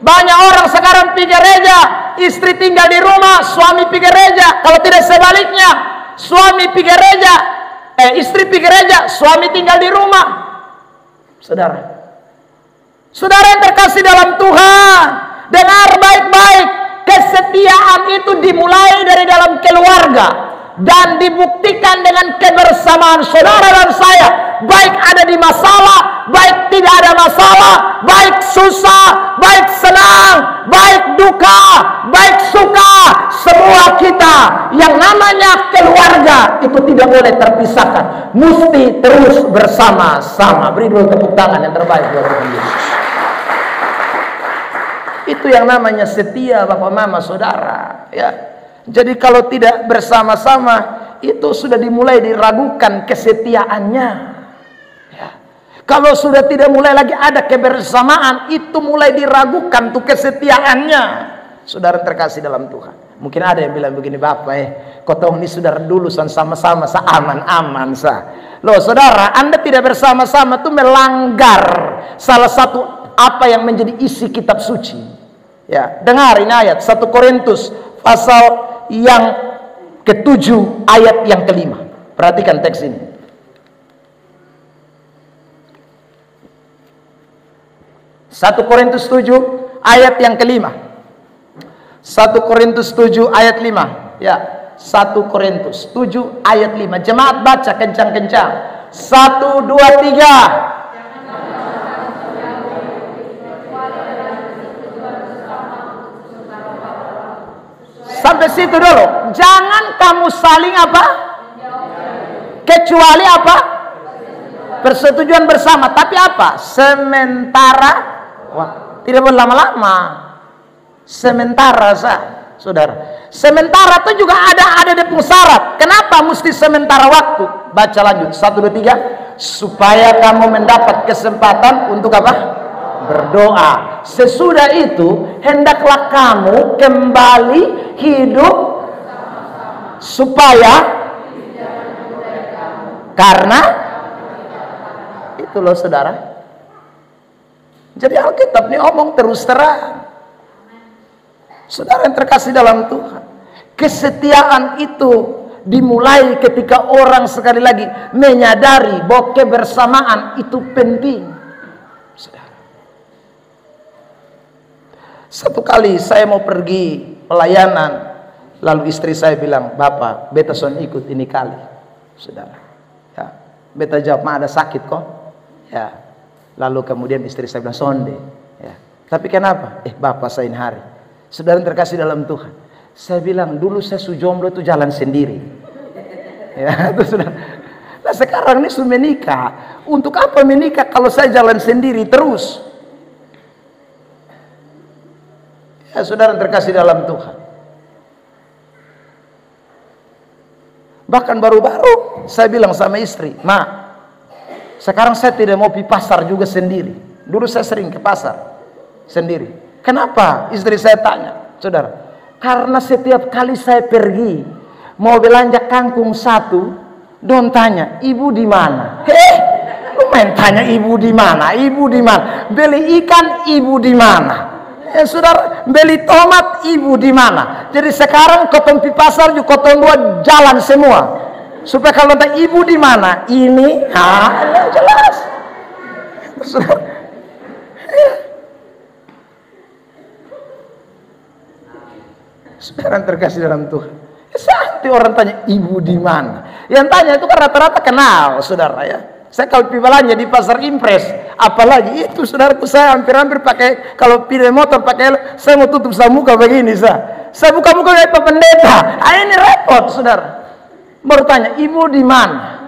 Speaker 1: Banyak orang sekarang pergi gereja, istri tinggal di rumah, suami pergi gereja. Kalau tidak sebaliknya, suami pergi gereja, istri pergi gereja, suami tinggal di rumah. Saudara, Saudara yang terkasih dalam Tuhan, dengar baik-baik, kesetiaan itu dimulai dari dalam keluarga dan dibuktikan dengan kebersamaan saudara dan saya, baik ada di masalah, baik tidak ada masalah, baik susah, baik senang, baik duka, baik suka, semua kita yang namanya keluarga itu tidak boleh terpisahkan, mesti terus bersama-sama. Beri dulu tepuk tangan yang terbaik buat Tuhan Yesus. Itu yang namanya setia Bapak Mama Saudara, ya. Jadi kalau tidak bersama-sama itu sudah dimulai diragukan kesetiaannya, ya. Kalau sudah tidak mulai lagi ada kebersamaan, itu mulai diragukan tuh kesetiaannya. Saudara terkasih dalam Tuhan, mungkin ada yang bilang begini, Bapak kotong ini saudara dulu sama-sama aman-aman sah. Loh saudara, Anda tidak bersama-sama itu melanggar salah satu apa yang menjadi isi kitab suci. Ya, dengar ini ayat 1 Korintus pasal yang ke-7 ayat yang ke-5. Perhatikan teks ini. 1 Korintus 7 ayat yang ke-5. 1 Korintus 7 ayat 5. Ya, 1 Korintus 7 ayat 5. Jemaat baca kencang-kencang. 1, 2, 3. Sampai situ dulu. Jangan kamu saling apa? Kecuali apa? Persetujuan bersama. Tapi apa? Sementara. Wah, tidak boleh lama-lama. Sementara sah, saudara. Sementara itu juga ada syarat. Kenapa mesti sementara waktu? Baca lanjut. 1, 2, 3. Supaya kamu mendapat kesempatan untuk apa? Berdoa. Sesudah itu hendaklah kamu kembali hidup supaya, karena itu loh saudara. Jadi Alkitab ini omong terus terang. Saudara yang terkasih dalam Tuhan, kesetiaan itu dimulai ketika orang sekali lagi menyadari bahwa kebersamaan itu penting. Satu kali saya mau pergi pelayanan, lalu istri saya bilang, Bapak, beta son ikut ini kali, saudara. Ya, beta jawab, Ma ada sakit kok. Ya, lalu kemudian istri saya bilang, sonde. Ya, tapi kenapa? Bapak saya ini hari. Saudara terkasih dalam Tuhan, saya bilang dulu saya sujomblo itu jalan sendiri. Ya, itu sudah. Nah sekarang ini sudah menikah. Untuk apa menikah kalau saya jalan sendiri terus? Ya, saudara terkasih dalam Tuhan. Bahkan baru-baru saya bilang sama istri, Ma, sekarang saya tidak mau pergi pasar juga sendiri. Dulu saya sering ke pasar sendiri. Kenapa? Istri saya tanya, saudara, karena setiap kali saya pergi mau belanja kangkung 1, don tanya, ibu di mana? Lu main tanya ibu di mana? Ibu di mana? Beli ikan, ibu di mana? Saudara, beli tomat, ibu di mana? Jadi sekarang kotong pi pasar juga kotong dua jalan semua. Supaya kalau tanya ibu di mana? Ini, jelas. Saudara terkasih dalam Tuhan. Santai orang tanya ibu di mana? Yang tanya itu kan rata-rata kenal, saudara ya. Saya kalau pergi belanja di pasar Impres, apalagi itu saudaraku, saya hampir-hampir pakai, kalau pilih motor pakai, saya mau tutup muka begini saya buka muka kayak Pak Pendeta. Ini repot saudara. Baru tanya ibu di mana?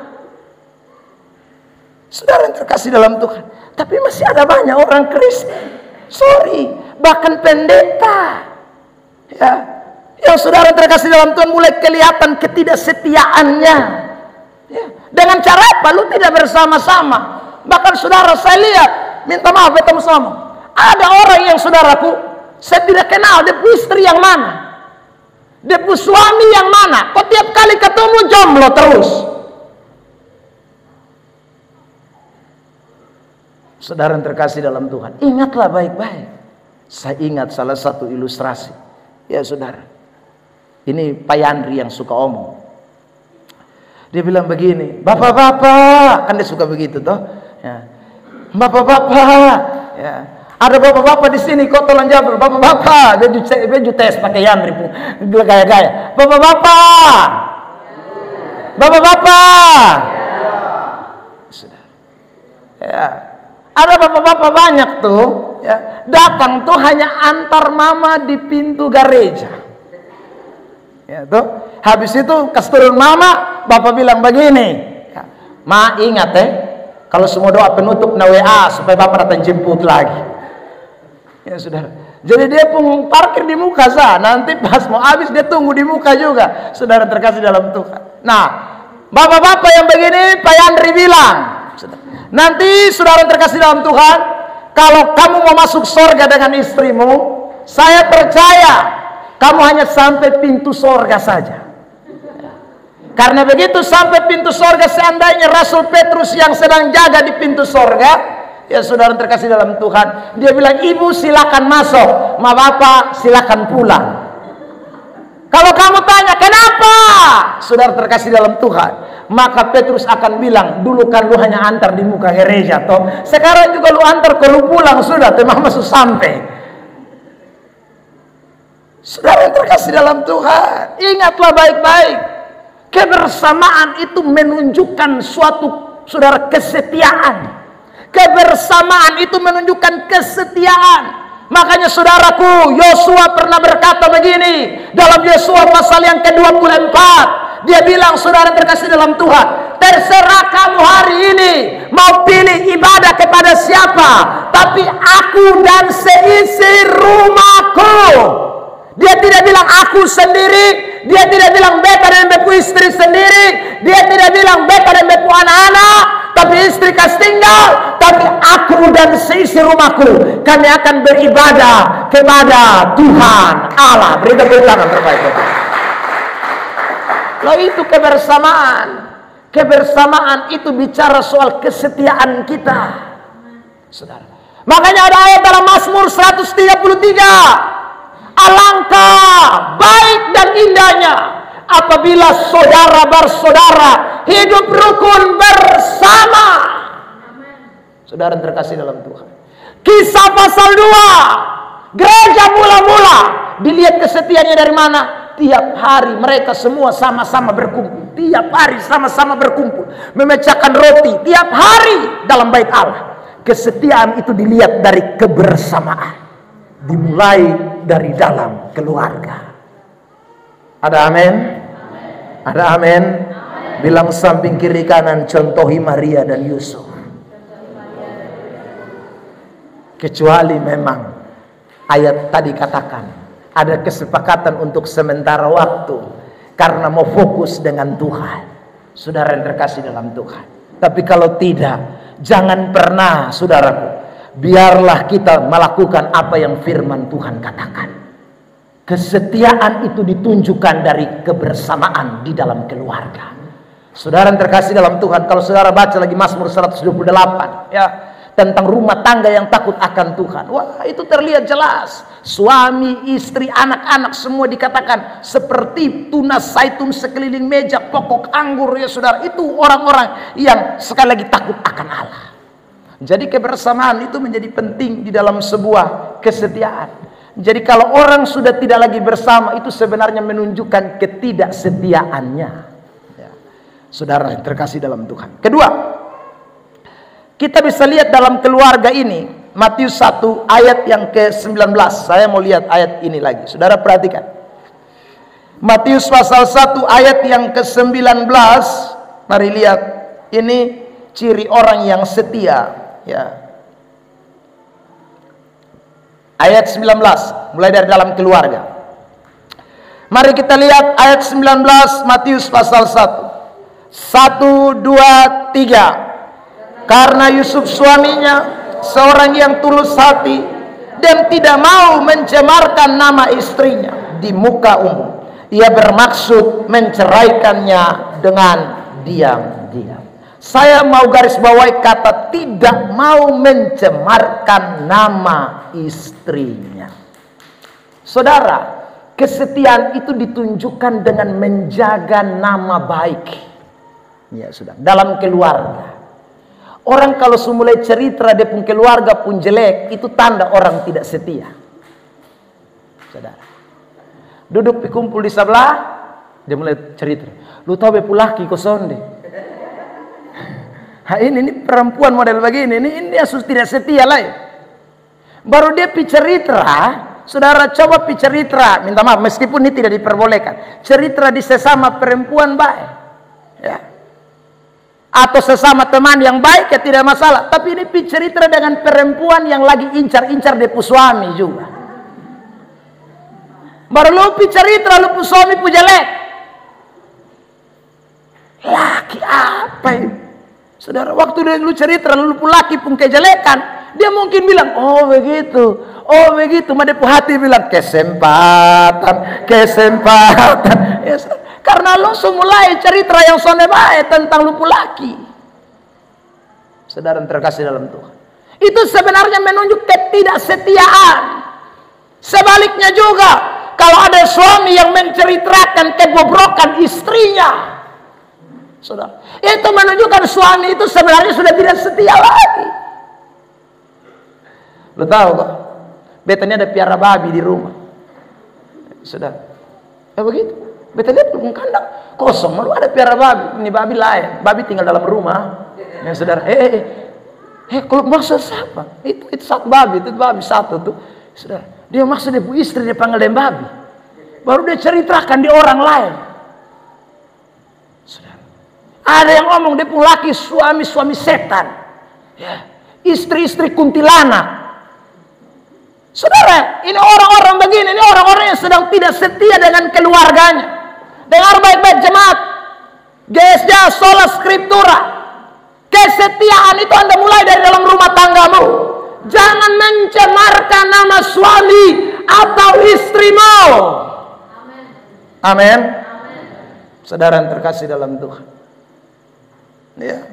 Speaker 1: Saudara yang terkasih dalam Tuhan, tapi masih ada banyak orang Kristen, sorry, bahkan pendeta, ya, yang saudara terkasih dalam Tuhan mulai kelihatan ketidaksetiaannya. Ya. Dengan cara apa? Lu tidak bersama-sama. Bahkan saudara saya lihat, minta maaf ketemu sama, ada orang yang saudaraku saya tidak kenal, dia istri yang mana, dia suami yang mana, kok tiap kali ketemu jomblo terus. Saudara yang terkasih dalam Tuhan, ingatlah baik-baik. Saya ingat salah satu ilustrasi, ya saudara, ini Pak Yandri yang suka omong. Dia bilang begini, bapak-bapak, kan dia suka begitu toh. Ya. Bapak-bapak, Ya. Ada bapak-bapak di sini, kau tolong jawab. Bapak-bapak, beju tes pakai Yandri, gaya-gaya. Bapak-bapak, bapak-bapak. Sudah. Ya. Ada bapak-bapak banyak tuh, ya. Datang tuh hanya antar mama di pintu gereja. Ya tuh. Habis itu kas turun mama, bapak bilang begini, ya, Ma ingat kalau semua doa penutup na WA supaya bapak datang jemput lagi. Ya sudah. Jadi dia pun parkir di muka nanti pas mau habis dia tunggu di muka juga. Saudara terkasih dalam Tuhan. Nah, bapak-bapak yang begini Pak Yandri bilang, nanti saudara terkasih dalam Tuhan, kalau kamu mau masuk surga dengan istrimu, saya percaya kamu hanya sampai pintu surga saja. Karena begitu sampai pintu surga, seandainya Rasul Petrus yang sedang jaga di pintu surga, ya saudara terkasih dalam Tuhan, dia bilang, ibu silakan masuk, ma bapak silakan pulang. Kalau kamu tanya kenapa, saudara terkasih dalam Tuhan, maka Petrus akan bilang, dulu kan lu hanya antar di muka gereja toh, sekarang juga lu antar ke lu pulang sudah, memang masuk sampai. Saudara terkasih dalam Tuhan, ingatlah baik-baik. Kebersamaan itu menunjukkan suatu, saudara, kesetiaan. Kebersamaan itu menunjukkan kesetiaan. Makanya saudaraku, Yosua pernah berkata begini dalam Yosua pasal yang ke-24. Dia bilang, saudara terkasih dalam Tuhan, terserah kamu hari ini mau pilih ibadah kepada siapa, tapi aku dan seisi rumahku. Dia tidak bilang aku sendiri, dia tidak bilang beta dan bepu istri sendiri, dia tidak bilang beta dan bepu anak-anak, tapi istri kas tinggal, tapi aku dan seisi rumahku, kami akan beribadah kepada Tuhan Allah. Beri tepuk tangan terbaik. Loh, itu kebersamaan. Kebersamaan itu bicara soal kesetiaan kita, saudara. Makanya ada ayat dalam Mazmur 133. Alangkah baik dan indahnya apabila saudara bersaudara hidup rukun bersama. Saudara terkasih dalam Tuhan, Kisah pasal 2, gereja mula-mula dilihat kesetiaannya dari mana? Tiap hari mereka semua sama-sama berkumpul, tiap hari sama-sama berkumpul, memecahkan roti tiap hari dalam bait Allah. Kesetiaan itu dilihat dari kebersamaan, dimulai dari dalam keluarga. Ada amin? Ada amin? Bilang samping kiri kanan, contohi Maria dan Yusuf. Kecuali memang ayat tadi katakan ada kesepakatan untuk sementara waktu karena mau fokus dengan Tuhan. Saudara yang terkasih dalam Tuhan. Tapi kalau tidak, jangan pernah, saudaraku, biarlah kita melakukan apa yang firman Tuhan katakan. Kesetiaan itu ditunjukkan dari kebersamaan di dalam keluarga. Saudara yang terkasih dalam Tuhan, kalau saudara baca lagi Mazmur 128 ya, tentang rumah tangga yang takut akan Tuhan, wah itu terlihat jelas. Suami, istri, anak-anak semua dikatakan seperti tunas zaitun sekeliling meja, pokok anggur, ya saudara. Itu orang-orang yang sekali lagi takut akan Allah. Jadi kebersamaan itu menjadi penting di dalam sebuah kesetiaan. Jadi kalau orang sudah tidak lagi bersama, itu sebenarnya menunjukkan ketidaksetiaannya ya. Saudara yang terkasih dalam Tuhan. Kedua, kita bisa lihat dalam keluarga ini, Matius 1 ayat yang ke-19. Saya mau lihat ayat ini lagi. Saudara perhatikan. Matius pasal 1 ayat yang ke-19. Mari lihat. Ini ciri orang yang setia ya. Ayat 19, mulai dari dalam keluarga. Mari kita lihat ayat 19 Matius pasal 1. 1, 2, 3. Karena Yusuf suaminya seorang yang tulus hati dan tidak mau mencemarkan nama istrinya di muka umum, ia bermaksud menceraikannya dengan diam-diam. Saya mau garis bawahi kata tidak mau mencemarkan nama istrinya. Saudara, kesetiaan itu ditunjukkan dengan menjaga nama baik. Ya, saudara, dalam keluarga. Orang kalau mulai cerita dia pun keluarga pun jelek, itu tanda orang tidak setia. Saudara, duduk kumpul di sebelah, dia mulai cerita. Lu tahu bepu laki kosong deh. Ini perempuan model begini, ini dia tidak setia lah. Baru dia cerita, saudara coba cerita, minta maaf meskipun ini tidak diperbolehkan. Cerita di sesama perempuan baik, ya. Atau sesama teman yang baik ya tidak masalah. Tapi ini cerita dengan perempuan yang lagi incar-incar depu suami juga. Baru lu cerita lu suami pu jelek. Laki apa ini? Saudara, waktu lu cerita lu pu laki pun kejelekan, dia mungkin bilang, oh begitu. Oh begitu, depu hati bilang kesempatan. Ya, karena lu mulai cerita yang sonde baik tentang lupu laki. Saudara terkasih dalam Tuhan, itu sebenarnya menunjuk ketidaksetiaan. Sebaliknya juga, kalau ada suami yang menceritakan kebobrokan istrinya, saudara, itu menunjukkan suami itu sebenarnya sudah tidak setia lagi. Lo tahu kok, betanya ada piara babi di rumah, saudara. Begitu. Beta lihat belum kandang kosong, lalu ada piara babi. Ini babi lain, babi tinggal dalam rumah. Ya saudara, kalau maksud siapa? Itu satu babi, itu babi satu tuh. Saudara, dia maksud dia bu istri dia panggil dia babi. Baru dia ceritakan di orang lain. Saudara, ada yang ngomong dia pun laki suami setan, ya, istri kuntilanak. Saudara, ini orang-orang begini, ini orang-orang yang sedang tidak setia dengan keluarganya. Dengar baik-baik jemaat, gesja sola scriptura. Kesetiaan itu Anda mulai dari dalam rumah tanggamu. Jangan mencemarkan nama suami atau istrimu. Amin. Saudara yang terkasih dalam Tuhan, ya.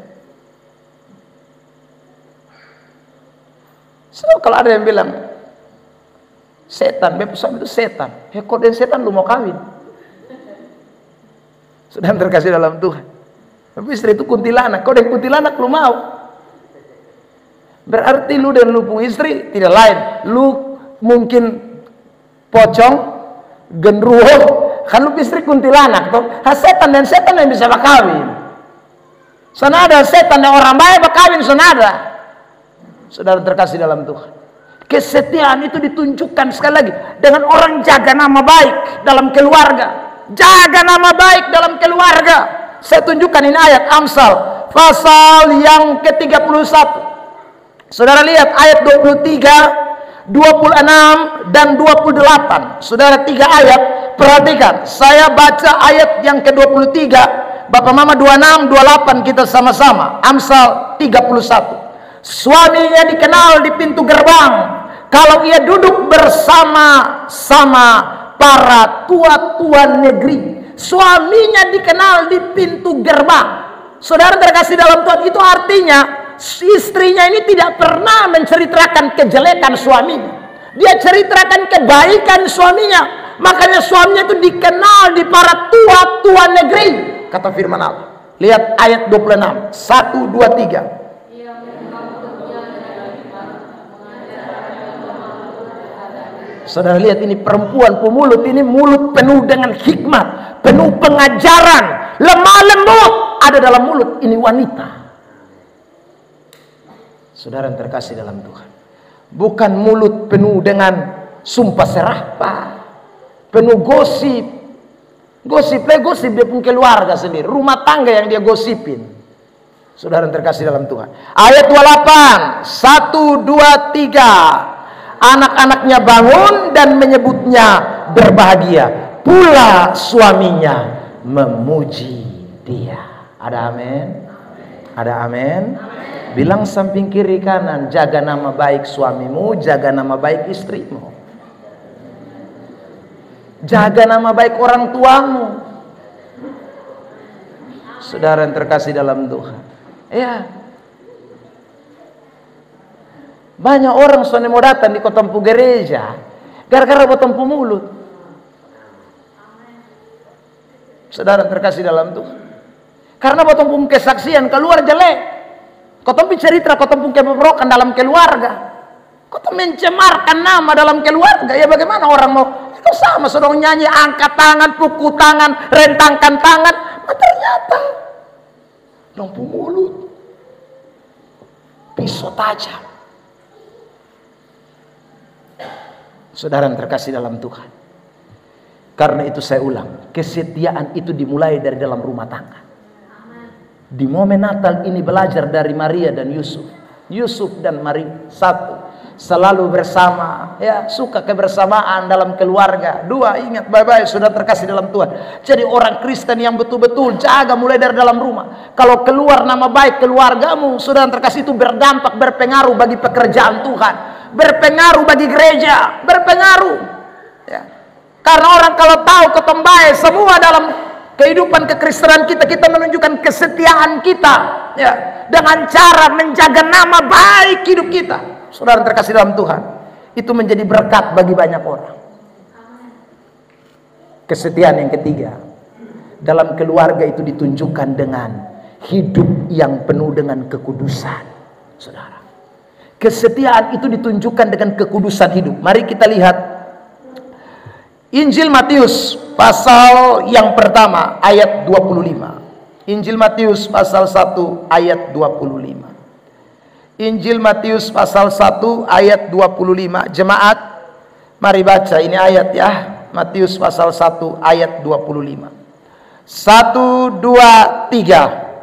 Speaker 1: So, kalau ada yang bilang setan, beb suami itu setan. Kok dan setan lu mau kawin? Sudah terkasih dalam Tuhan. Tapi istri itu kuntilanak. Kau dan kuntilanak lu mau? Berarti lu dan lu punya istri tidak lain. Lu mungkin pocong, genruwo, kan lu istri kuntilanak. Setan dan setan yang bisa berkawin. Sana ada setan yang orang baik berkawin, sana ada. Saudara terkasih dalam Tuhan, kesetiaan itu ditunjukkan sekali lagi dengan orang jaga nama baik dalam keluarga. Jaga nama baik dalam keluarga. Saya tunjukkan ini ayat Amsal pasal yang ke-31. Saudara lihat ayat 23, 26 dan 28. Saudara 3 ayat, perhatikan. Saya baca ayat yang ke-23, Bapak Mama 26, 28 kita sama-sama. Amsal 31. Suaminya dikenal di pintu gerbang kalau ia duduk bersama-sama para tua-tua negeri. Suaminya dikenal di pintu gerbang. Saudara terkasih dalam Tuhan, itu artinya istrinya ini tidak pernah menceritakan kejelekan suaminya. Dia ceritakan kebaikan suaminya. Makanya suaminya itu dikenal di para tua-tua negeri, kata firman Allah. Lihat ayat 26. 1, 2, 3. Saudara lihat, ini perempuan pemulut, ini mulut penuh dengan hikmat, penuh pengajaran, lemah lembut ada dalam mulut ini wanita. Saudara yang terkasih dalam Tuhan, bukan mulut penuh dengan sumpah serapah, penuh gosip. Gosip dia pun keluarga sendiri, rumah tangga yang dia gosipin. Saudara yang terkasih dalam Tuhan, ayat 28, 1, 2, 3. Anak-anaknya bangun dan menyebutnya berbahagia, pula suaminya memuji dia. Ada amin? Ada amin? Bilang samping kiri kanan, jaga nama baik suamimu, jaga nama baik istrimu, jaga nama baik orang tuamu. Saudara yang terkasih dalam Tuhan, ya. Banyak orang soalnya mau datang di kotampu gereja gara-gara botampu mulut. Saudara terkasih dalam Tuhan, karena botampu kesaksian keluar jelek. Kau bercerita, kau pun kebobrokan dalam keluarga. Kau mencemarkan nama dalam keluarga. Ya bagaimana orang mau? Itu sama, sudah nyanyi, angkat tangan, pukul tangan, rentangkan tangan. Nah, ternyata lampu mulut, pisau tajam. Saudara yang terkasih dalam Tuhan, karena itu saya ulang, kesetiaan itu dimulai dari dalam rumah tangga. Di momen Natal ini belajar dari Maria dan Yusuf. Yusuf dan Maria satu, selalu bersama, ya, suka kebersamaan dalam keluarga. Dua, ingat baik-baik, sudah terkasih dalam Tuhan. Jadi orang Kristen yang betul-betul jaga mulai dari dalam rumah. Kalau keluar nama baik keluargamu, sudah terkasih, itu berdampak, berpengaruh bagi pekerjaan Tuhan, berpengaruh bagi gereja, berpengaruh. Ya. Karena orang kalau tahu ketombai semua dalam kehidupan kekristenan kita, kita menunjukkan kesetiaan kita, ya, dengan cara menjaga nama baik hidup kita. Saudara terkasih dalam Tuhan, itu menjadi berkat bagi banyak orang. Kesetiaan yang ketiga, dalam keluarga itu ditunjukkan dengan hidup yang penuh dengan kekudusan. Saudara, kesetiaan itu ditunjukkan dengan kekudusan hidup. Mari kita lihat Injil Matius pasal yang pertama ayat 25. Injil Matius pasal 1 ayat 25. Injil Matius pasal 1 ayat 25. Jemaat, mari baca ini ayat ya. Matius pasal 1 ayat 25. 1, 2, 3.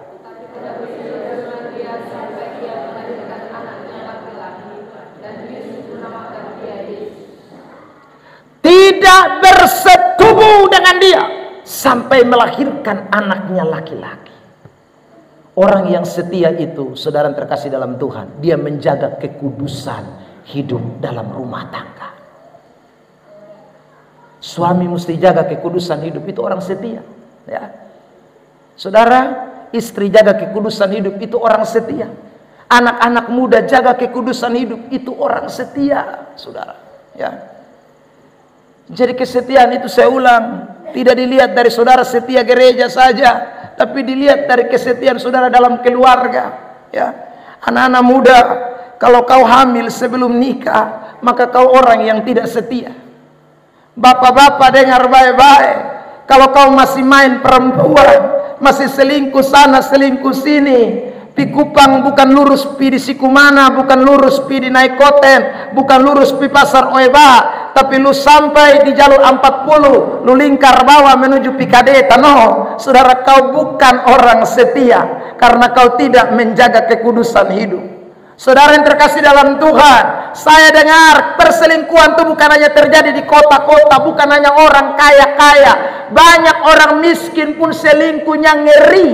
Speaker 1: Tidak bersetubuh dengan dia sampai melahirkan anaknya laki-laki. Orang yang setia itu, saudara terkasih dalam Tuhan, dia menjaga kekudusan hidup dalam rumah tangga. Suami mesti jaga kekudusan hidup, itu orang setia, ya. Saudara, istri jaga kekudusan hidup, itu orang setia. Anak-anak muda jaga kekudusan hidup, itu orang setia, saudara, ya. Jadi kesetiaan itu saya ulang, tidak dilihat dari saudara setia gereja saja, tapi dilihat dari kesetiaan saudara dalam keluarga, ya. Anak-anak muda, kalau kau hamil sebelum nikah, maka kau orang yang tidak setia. Bapak-bapak dengar baik-baik, kalau kau masih main perempuan, masih selingkuh sana selingkuh sini, pi Kupang bukan lurus pi di Sikumana, bukan lurus pi di Naikoten, bukan lurus pi Pasar Oeba, tapi lu sampai di jalur 40, lu lingkar bawah menuju Pikadeta. No, saudara, kau bukan orang setia karena kau tidak menjaga kekudusan hidup. Saudara yang terkasih dalam Tuhan, saya dengar perselingkuhan itu bukan hanya terjadi di kota-kota, bukan hanya orang kaya-kaya, banyak orang miskin pun selingkuhnya ngeri.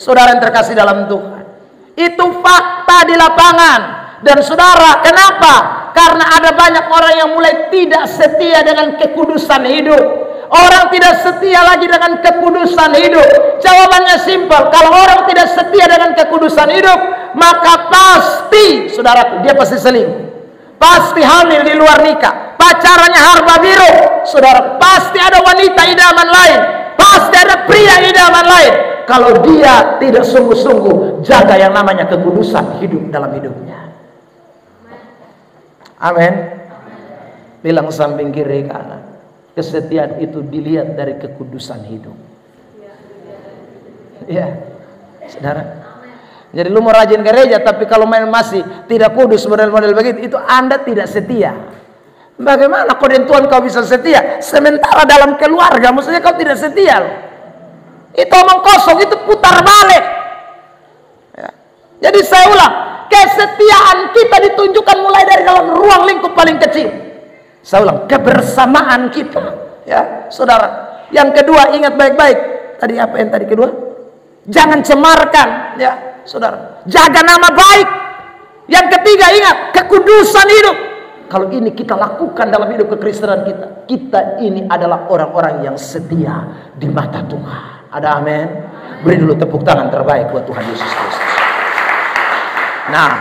Speaker 1: Saudara yang terkasih dalam Tuhan, itu fakta di lapangan. Dan saudara, kenapa? Karena ada banyak orang yang mulai tidak setia dengan kekudusan hidup. Orang tidak setia lagi dengan kekudusan hidup. Jawabannya simpel. Kalau orang tidak setia dengan kekudusan hidup, maka pasti, saudaraku, dia pasti selingkuh. Pasti hamil di luar nikah. Pacarannya harba biru. Saudara, pasti ada wanita idaman lain. Pasti ada pria idaman lain. Kalau dia tidak sungguh-sungguh jaga yang namanya kekudusan hidup dalam hidupnya. Amin. Bilang samping kiri kanan, kesetiaan itu dilihat dari kekudusan hidup. Ya, saudara. Jadi lu mau rajin gereja, tapi kalau main masih tidak kudus model-model begitu, itu Anda tidak setia. Bagaimana kodentuan kau bisa setia sementara dalam keluarga, maksudnya kau tidak setia loh. Itu omong kosong, itu putar balik. Ya. Jadi saya ulang, kesetiaan kita ditunjukkan mulai dari dalam ruang lingkup paling kecil. Saya ulang, kebersamaan kita, ya, saudara. Yang kedua, ingat baik-baik. Tadi apa yang tadi kedua? Jangan cemarkan, ya, saudara. Jaga nama baik. Yang ketiga, ingat kekudusan hidup. Kalau ini kita lakukan dalam hidup kekristenan kita, kita ini adalah orang-orang yang setia di mata Tuhan. Ada amin? Beri dulu tepuk tangan terbaik buat Tuhan Yesus Kristus. Nah,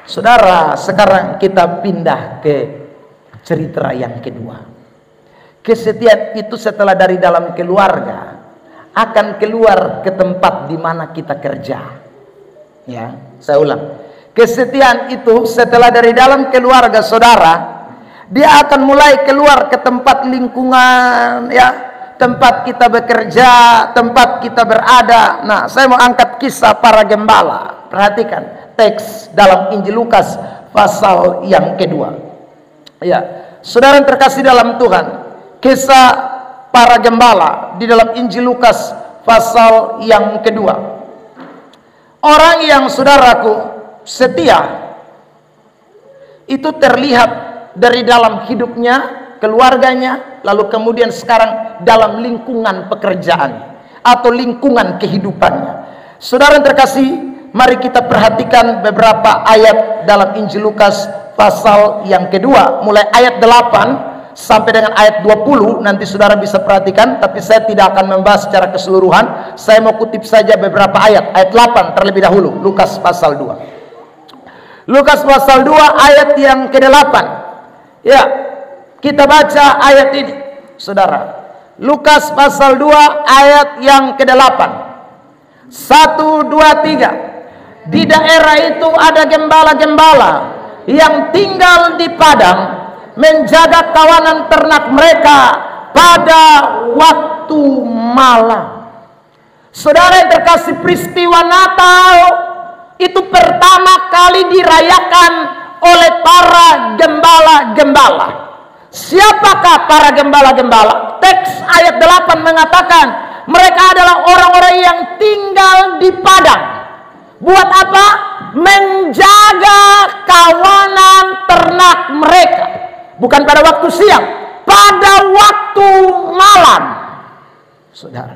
Speaker 1: saudara, sekarang kita pindah ke cerita yang kedua. Kesetiaan itu setelah dari dalam keluarga akan keluar ke tempat di mana kita kerja. Ya, saya ulang. Kesetiaan itu setelah dari dalam keluarga saudara, dia akan mulai keluar ke tempat lingkungan, ya, tempat kita bekerja, tempat kita berada. Nah, saya mau angkat kisah para gembala. Perhatikan teks dalam Injil Lukas pasal yang kedua. Ya, saudara yang terkasih dalam Tuhan, kisah para gembala di dalam Injil Lukas pasal yang kedua. Orang yang, saudaraku, setia itu terlihat dari dalam hidupnya, keluarganya, lalu kemudian sekarang dalam lingkungan pekerjaan atau lingkungan kehidupannya. Saudara yang terkasih, mari kita perhatikan beberapa ayat dalam Injil Lukas pasal yang kedua, mulai ayat 8 sampai dengan ayat 20. Nanti saudara bisa perhatikan, tapi saya tidak akan membahas secara keseluruhan. Saya mau kutip saja beberapa ayat. Ayat 8 terlebih dahulu, Lukas pasal 2. Lukas pasal 2 ayat yang ke-8. Ya, kita baca ayat ini, saudara. Lukas pasal 2 ayat yang ke-8. 1, 2, 3. Di daerah itu ada gembala-gembala yang tinggal di padang, menjaga kawanan ternak mereka pada waktu malam. Saudara yang terkasih, peristiwa Natal itu pertama kali dirayakan oleh para gembala-gembala. Siapakah para gembala-gembala? Teks ayat 8 mengatakan mereka adalah orang-orang yang tinggal di padang. Buat apa? Menjaga kawanan ternak mereka. Bukan pada waktu siang, pada waktu malam. Saudara,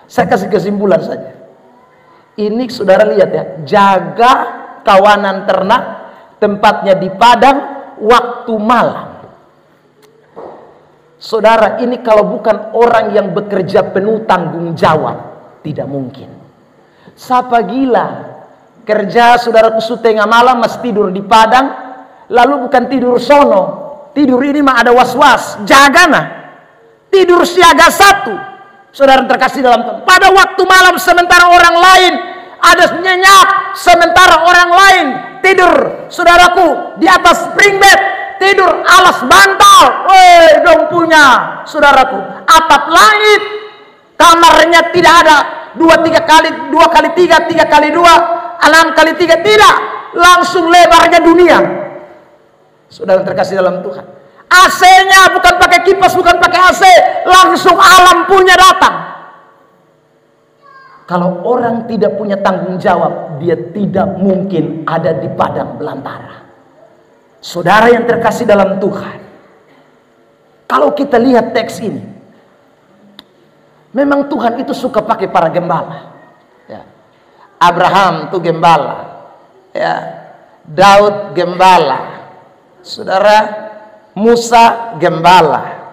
Speaker 1: saya kasih kesimpulan saja. Ini saudara lihat ya, jaga kawanan ternak, tempatnya di padang, waktu malam. Saudara, ini kalau bukan orang yang bekerja penuh tanggung jawab, tidak mungkin. Siapa gila kerja, saudaraku, tengah malam masih tidur di padang. Lalu bukan tidur sono, tidur ini mah ada was-was, jaga nah, tidur siaga 1. Saudara terkasih dalam Tuhan, pada waktu malam sementara orang lain ada nyenyak, sementara orang lain tidur, saudaraku, di atas spring bed, tidur alas bantal, dong punya, saudaraku, atap langit, kamarnya tidak ada 2 kali 3, 3 kali 2, 6 kali 3, tidak, langsung lebarnya dunia. Saudara terkasih dalam Tuhan, AC-nya bukan pakai kipas, bukan pakai AC, langsung alam punya datang. Kalau orang tidak punya tanggung jawab, dia tidak mungkin ada di padang belantara. Saudara yang terkasih dalam Tuhan, kalau kita lihat teks ini, memang Tuhan itu suka pakai para gembala. Ya. Abraham itu gembala, ya. Daud gembala. Saudara, Musa gembala.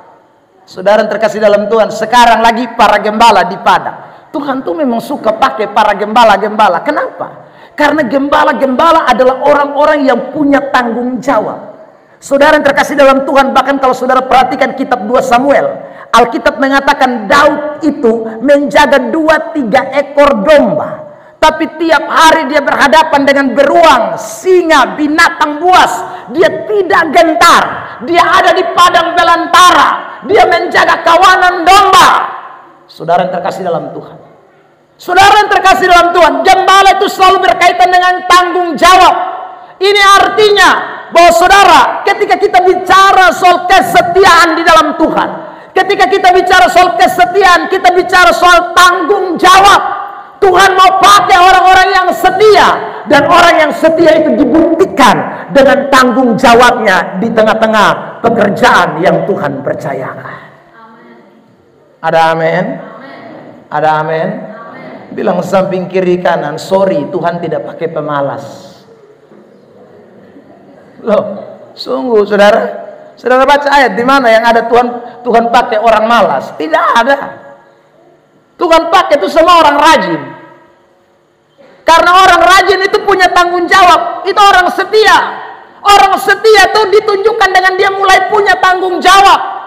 Speaker 1: Saudara yang terkasih dalam Tuhan, sekarang lagi para gembala di padang. Tuhan tuh memang suka pakai para gembala-gembala. Kenapa? Karena gembala-gembala adalah orang-orang yang punya tanggung jawab. Saudara yang terkasih dalam Tuhan, bahkan kalau saudara perhatikan kitab 2 Samuel, Alkitab mengatakan Daud itu menjaga 2-3 ekor domba. Tapi tiap hari dia berhadapan dengan beruang, singa, binatang buas. Dia tidak gentar. Dia ada di padang belantara. Dia menjaga kawanan domba. Saudara yang terkasih dalam Tuhan. Saudara yang terkasih dalam Tuhan, gembala itu selalu berkaitan dengan tanggung jawab. Ini artinya bahwa saudara, ketika kita bicara soal kesetiaan di dalam Tuhan, ketika kita bicara soal kesetiaan, kita bicara soal tanggung jawab. Tuhan mau pakai orang-orang yang setia, dan orang yang setia itu dibuktikan dengan tanggung jawabnya di tengah-tengah pekerjaan yang Tuhan percayakan. Ada amin? Ada amin? Bilang samping kiri kanan, sorry, Tuhan tidak pakai pemalas. Loh, sungguh saudara, saudara baca ayat di mana yang ada Tuhan pakai orang malas? Tidak ada. Tuhan pakai itu semua orang rajin. Karena orang rajin itu punya tanggung jawab. Itu orang setia. Orang setia itu ditunjukkan dengan dia mulai punya tanggung jawab.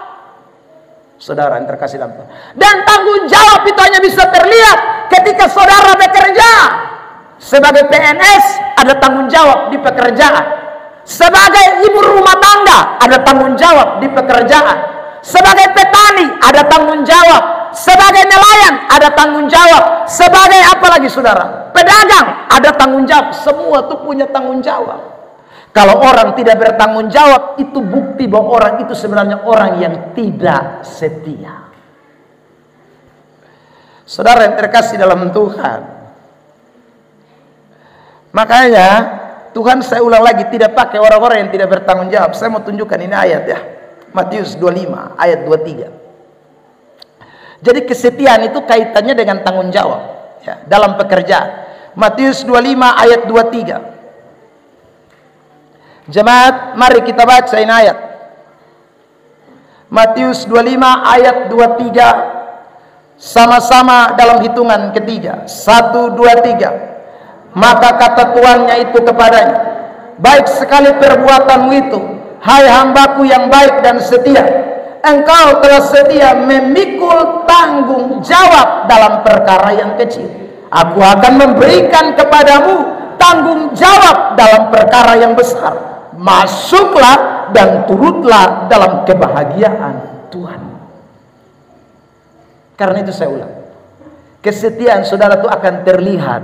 Speaker 1: Saudara yang terkasih dalam Tuhan. Dan tanggung jawab itu hanya bisa terlihat ketika saudara bekerja. Sebagai PNS ada tanggung jawab di pekerjaan. Sebagai ibu rumah tangga ada tanggung jawab di pekerjaan. Sebagai petani ada tanggung jawab. Sebagai nelayan ada tanggung jawab. Sebagai apa lagi saudara? Pedagang ada tanggung jawab. Semua itu punya tanggung jawab. Kalau orang tidak bertanggung jawab, itu bukti bahwa orang itu sebenarnya orang yang tidak setia. Saudara yang terkasih dalam Tuhan, makanya Tuhan, saya ulang lagi, tidak pakai orang-orang yang tidak bertanggung jawab. Saya mau tunjukkan ini ayat ya, Matius 25 ayat 23. Jadi kesetiaan itu kaitannya dengan tanggung jawab ya, dalam pekerjaan. Matius 25 ayat 23. Jemaat, mari kita baca ini ayat. Matius 25 ayat 23. Sama-sama dalam hitungan ketiga. 1, 2, 3. Maka kata tuannya itu kepadanya, baik sekali perbuatanmu itu, hai hambaku yang baik dan setia. Engkau telah setia memikul tanggung jawab dalam perkara yang kecil. Aku akan memberikan kepadamu tanggung jawab dalam perkara yang besar. Masuklah dan turutlah dalam kebahagiaan Tuhan. Karena itu saya ulang, kesetiaan saudara itu akan terlihat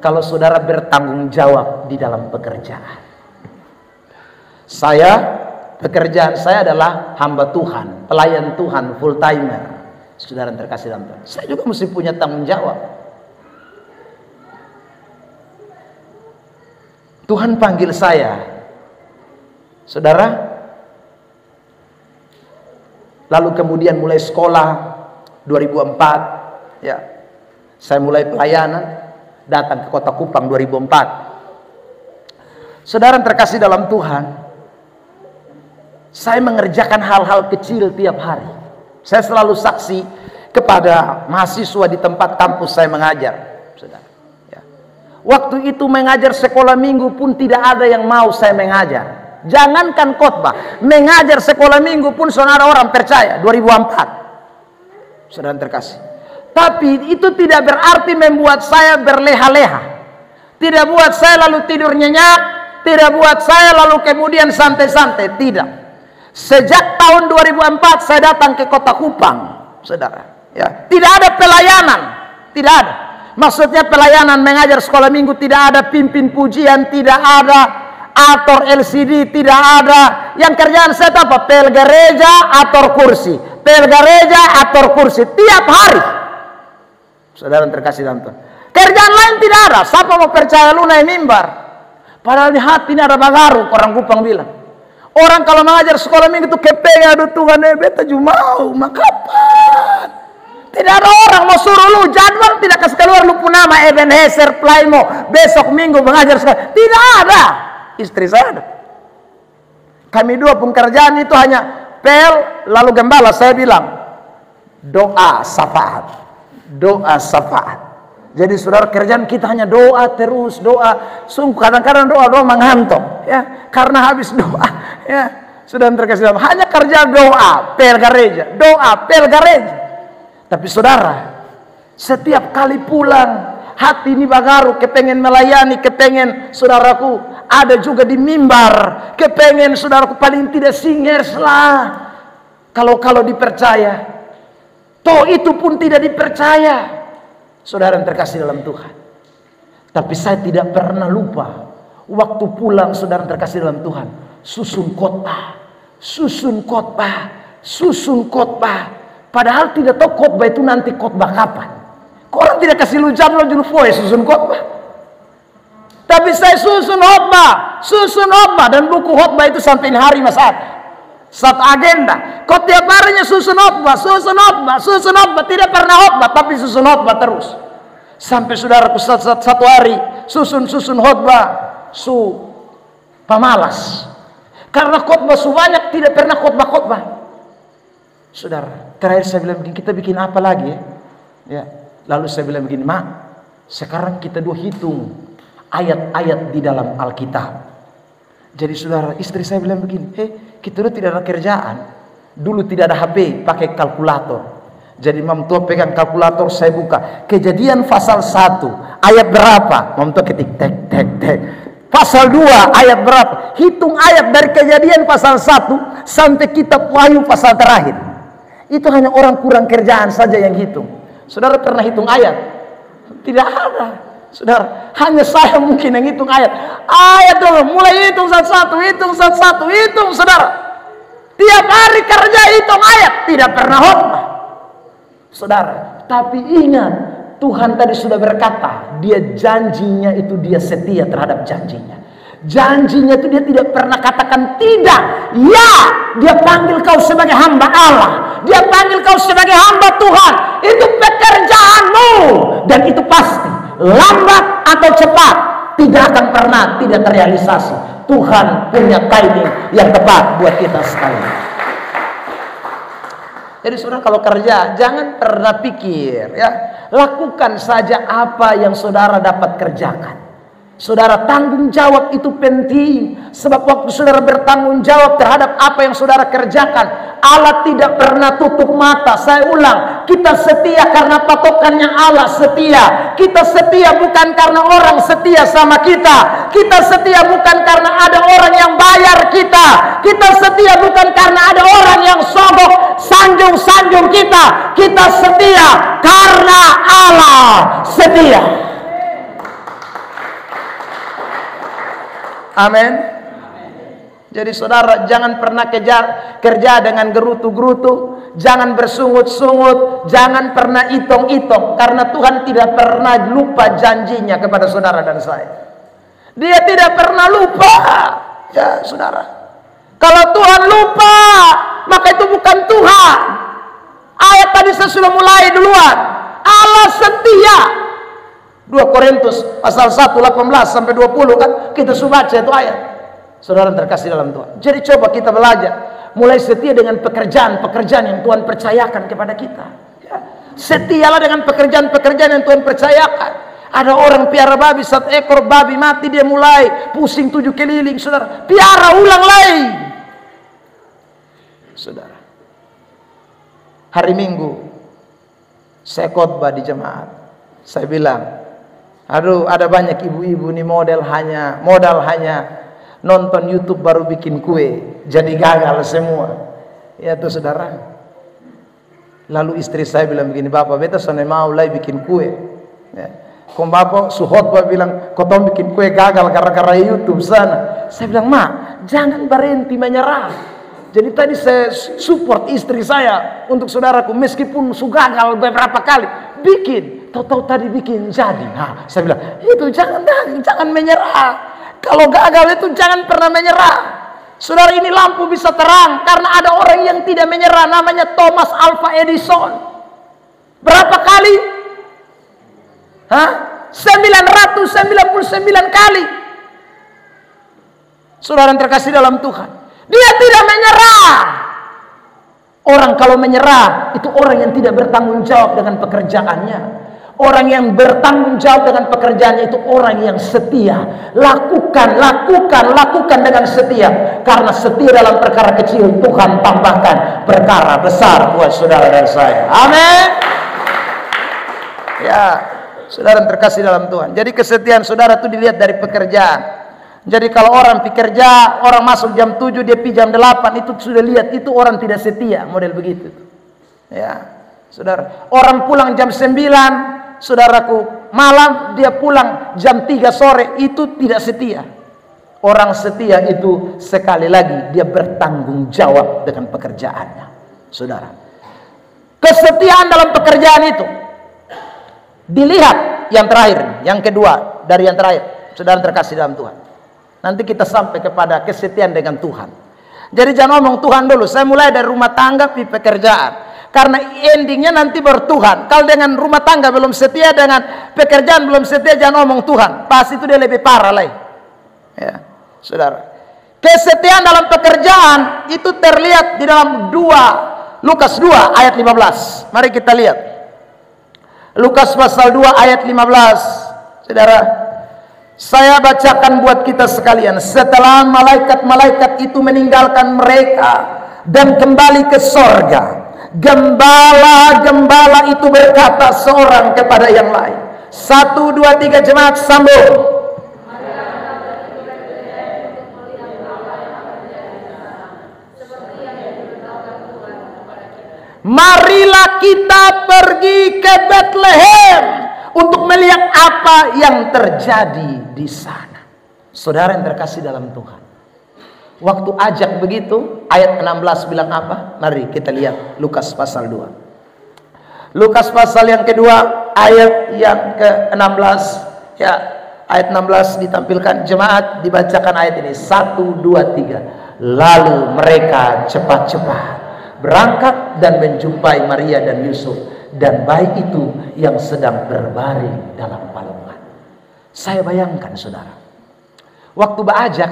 Speaker 1: kalau saudara bertanggung jawab di dalam pekerjaan. Pekerjaan saya adalah hamba Tuhan, pelayan Tuhan, full timer. Saudara yang terkasih dalam Tuhan, saya juga mesti punya tanggung jawab. Tuhan panggil saya, saudara, lalu kemudian mulai sekolah 2004 ya, saya mulai pelayanan, datang ke Kota Kupang 2004. Saudara yang terkasih dalam Tuhan, saya mengerjakan hal-hal kecil tiap hari. Saya selalu saksi kepada mahasiswa di tempat kampus saya mengajar, saudara ya. Waktu itu mengajar sekolah minggu pun tidak ada yang mau saya mengajar. Jangankan khotbah, mengajar sekolah minggu pun saudara orang percaya 2004. Saudara terkasih. Tapi itu tidak berarti membuat saya berleha-leha. Tidak buat saya lalu tidur nyenyak, tidak buat saya lalu kemudian santai-santai, tidak. Sejak tahun 2004 saya datang ke Kota Kupang, saudara. Ya, tidak ada pelayanan, tidak ada. Maksudnya pelayanan mengajar sekolah minggu tidak ada pimpin pujian, tidak ada ator LCD, tidak ada. Yang kerjaan saya apa? Pel gereja, ator kursi. Pel gereja, ator kursi tiap hari. Saudara terkasih dalam Tuhan, kerjaan lain tidak ada. Siapa mau percaya lu naik mimbar? Padahal di hati ini ada bagaruk, orang Kupang bilang. Orang kalau mengajar sekolah minggu itu kepengen, aduh Tuhan beta juga mau, makapan? Tidak ada orang mau suruh lu jadwal, tidak kasih keluar lu pun nama Ebenezer Playmo besok minggu mengajar sekolah. Tidak ada. Istri saya ada. Kami dua pekerjaan itu hanya pel lalu gembala. Saya bilang doa syafaat, doa syafaat. Jadi saudara, kerjaan kita hanya doa terus, doa. Sungguh kadang-kadang doa menghantam ya, karena habis doa ya. Sudah terkasih dalam, hanya kerja doa pel gereja, doa pel gereja. Tapi saudara, setiap kali pulang hati ini bagaru, kepengen melayani, kepengen saudaraku ada juga di mimbar, kepengen saudaraku paling tidak singers lah. Kalau dipercaya, toh itu pun tidak dipercaya. Saudara yang terkasih dalam Tuhan, tapi saya tidak pernah lupa waktu pulang, saudara yang terkasih dalam Tuhan, susun khotbah, susun khotbah, susun khotbah. Padahal tidak tahu khotbah itu nanti khotbah kapan. Orang tidak kasih lu jadwal juru foe susun khotbah. Tapi saya susun khotbah dan buku khotbah itu sampai hari masih ada. Satu agenda. Kau tiap harinya susun khotbah, tidak pernah khotbah tapi susun khotbah terus. Sampai saudaraku satu hari susun khotbah pamalas. Karena khotbah banyak tidak pernah khotbah. Saudara, terakhir saya bilang begini, kita bikin apa lagi ya? Ya. Lalu saya bilang begini, Mak, sekarang kita hitung ayat-ayat di dalam Alkitab. Jadi saudara, istri saya bilang begini, kita dulu tidak ada kerjaan. Dulu tidak ada HP, pakai kalkulator. Jadi Imam Tua pegang kalkulator, saya buka Kejadian pasal 1 ayat berapa, Imam Tua ketik tek tek tek. Pasal 2 ayat berapa, hitung ayat dari Kejadian pasal 1 sampai kitab Wahyu pasal terakhir. Itu hanya orang kurang kerjaan saja yang hitung. Saudara pernah hitung ayat? Tidak ada. Saudara, hanya saya mungkin yang hitung ayat. Ayat dulu, mulai hitung satu-satu, hitung satu-satu, hitung, saudara. Tiap hari kerja hitung ayat, tidak pernah khotbah. Saudara, tapi ingat, Tuhan tadi sudah berkata, dia janjinya itu dia setia terhadap janjinya. Janjinya itu dia tidak pernah katakan tidak. Ya, dia panggil kau sebagai hamba Allah. Dia panggil kau sebagai hamba Tuhan. Itu pekerjaanmu. Dan itu pasti, lambat atau cepat, tidak akan pernah tidak terrealisasi. Tuhan punya timing yang tepat buat kita sekalian. Jadi saudara kalau kerja, jangan pernah pikir ya, lakukan saja apa yang saudara dapat kerjakan. Saudara, tanggung jawab itu penting. Sebab waktu saudara bertanggung jawab terhadap apa yang saudara kerjakan, Allah tidak pernah tutup mata. Saya ulang, kita setia karena patokannya Allah setia. Kita setia bukan karena orang setia sama kita. Kita setia bukan karena ada orang yang bayar kita. Kita setia bukan karena ada orang yang sogok sanjung-sanjung kita. Kita setia karena Allah setia. Amin. Jadi saudara, jangan pernah kerja dengan gerutu-gerutu, jangan bersungut-sungut, jangan pernah hitung-hitung, karena Tuhan tidak pernah lupa janjinya kepada saudara dan saya. Dia tidak pernah lupa. Ya saudara, kalau Tuhan lupa, maka itu bukan Tuhan. Ayat tadi saya sudah mulai duluan. Allah setia. 2 Korintus pasal 1 18 sampai 20 kan kita sudah baca itu ayat. Saudara terkasih dalam Tuhan. Jadi coba kita belajar mulai setia dengan pekerjaan-pekerjaan yang Tuhan percayakan kepada kita. Ya. Setialah dengan pekerjaan-pekerjaan yang Tuhan percayakan. Ada orang piara babi, 1 ekor babi mati, dia mulai pusing 7 keliling. Saudara, piara ulang lagi. Saudara, hari Minggu saya khotbah di jemaat. Saya bilang, aduh, ada banyak ibu-ibu nih modal hanya nonton YouTube baru bikin kue, jadi gagal semua. Ya tuh saudara. Lalu istri saya bilang begini, bapak beta sana mau lagi bikin kue. Ya. Kong bapak suhotbah bilang, kau tahu bikin kue gagal karena YouTube sana. Saya bilang, ma, jangan berhenti menyerah. Jadi tadi saya support istri saya untuk saudaraku, meskipun gagal beberapa kali, bikin. Tahu-tahu tadi bikin jadi. Nah, saya bilang, itu jangan menyerah. Kalau gagal itu jangan pernah menyerah. Saudara, ini lampu bisa terang karena ada orang yang tidak menyerah, namanya Thomas Alva Edison. Berapa kali? 999 kali. Saudara yang terkasih dalam Tuhan, dia tidak menyerah. Orang kalau menyerah itu orang yang tidak bertanggung jawab dengan pekerjaannya. Orang yang bertanggung jawab dengan pekerjaannya itu orang yang setia. Lakukan dengan setia. Karena setia dalam perkara kecil, Tuhan tambahkan perkara besar buat saudara dan saya. Amin. Ya, saudara terkasih dalam Tuhan. Jadi kesetiaan saudara itu dilihat dari pekerjaan. Jadi kalau orang pekerja, orang masuk jam 7, dia pergi jam 8, itu sudah lihat, itu orang tidak setia, model begitu. Ya, saudara. Orang pulang jam 9, saudaraku, malam dia pulang jam 3 sore, itu tidak setia. Orang setia itu sekali lagi dia bertanggung jawab dengan pekerjaannya. Saudara, kesetiaan dalam pekerjaan itu dilihat yang terakhir, yang kedua dari yang terakhir. Saudara terkasih dalam Tuhan, nanti kita sampai kepada kesetiaan dengan Tuhan. Jadi jangan ngomong Tuhan dulu, saya mulai dari rumah tangga di pekerjaan. Karena endingnya nanti bertuhan. Kalau dengan rumah tangga belum setia, dengan pekerjaan belum setia, jangan ngomong Tuhan. Pas itu dia lebih parah lagi. Ya, saudara. Kesetiaan dalam pekerjaan itu terlihat di dalam Lukas 2 ayat 15. Mari kita lihat. Lukas pasal 2 ayat 15. Saudara, saya bacakan buat kita sekalian. Setelah malaikat-malaikat itu meninggalkan mereka dan kembali ke sorga, Gembala-gembala itu berkata seorang kepada yang lain. 1, 2, 3 jemaat sambung. Marilah kita pergi ke Bethlehem untuk melihat apa yang terjadi di sana. Saudara yang terkasih dalam Tuhan, waktu ajak begitu, ayat 16 bilang apa? Mari kita lihat Lukas pasal 2. Lukas pasal yang kedua, ayat yang ke-16. Ya, ayat 16 ditampilkan jemaat, dibacakan ayat ini. 1, 2, 3. Lalu mereka cepat-cepat berangkat dan menjumpai Maria dan Yusuf dan bayi itu yang sedang berbaring dalam palungan. Saya bayangkan saudara, waktu beajak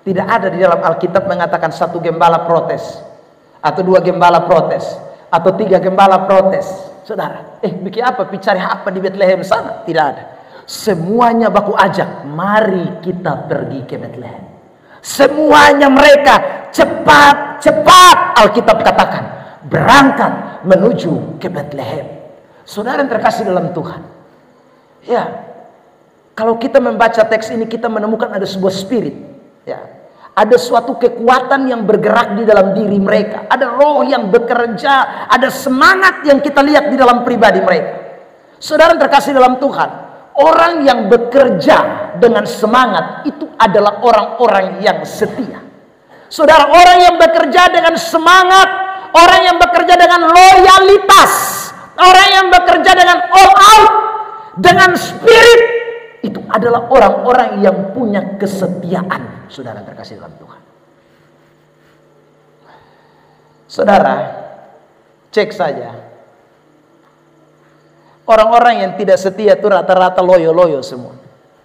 Speaker 1: tidak ada di dalam Alkitab mengatakan 1 gembala protes, atau 2 gembala protes, atau 3 gembala protes. Saudara, bikin apa? Cari apa di Bethlehem sana? Tidak ada. Semuanya baku ajak, mari kita pergi ke Bethlehem. Semuanya mereka cepat-cepat, Alkitab katakan, berangkat menuju ke Bethlehem. Saudara yang terkasih dalam Tuhan, ya, kalau kita membaca teks ini, kita menemukan ada sebuah spirit, ya, ada suatu kekuatan yang bergerak di dalam diri mereka, ada roh yang bekerja, ada semangat yang kita lihat di dalam pribadi mereka. Saudara yang terkasih dalam Tuhan, orang yang bekerja dengan semangat itu adalah orang-orang yang setia. Saudara, orang yang bekerja dengan semangat, orang yang bekerja dengan loyalitas, orang yang bekerja dengan all out, dengan spirit, itu adalah orang-orang yang punya kesetiaan. Saudara terkasih dalam Tuhan. Saudara, cek saja. Orang-orang yang tidak setia itu rata-rata loyo-loyo semua.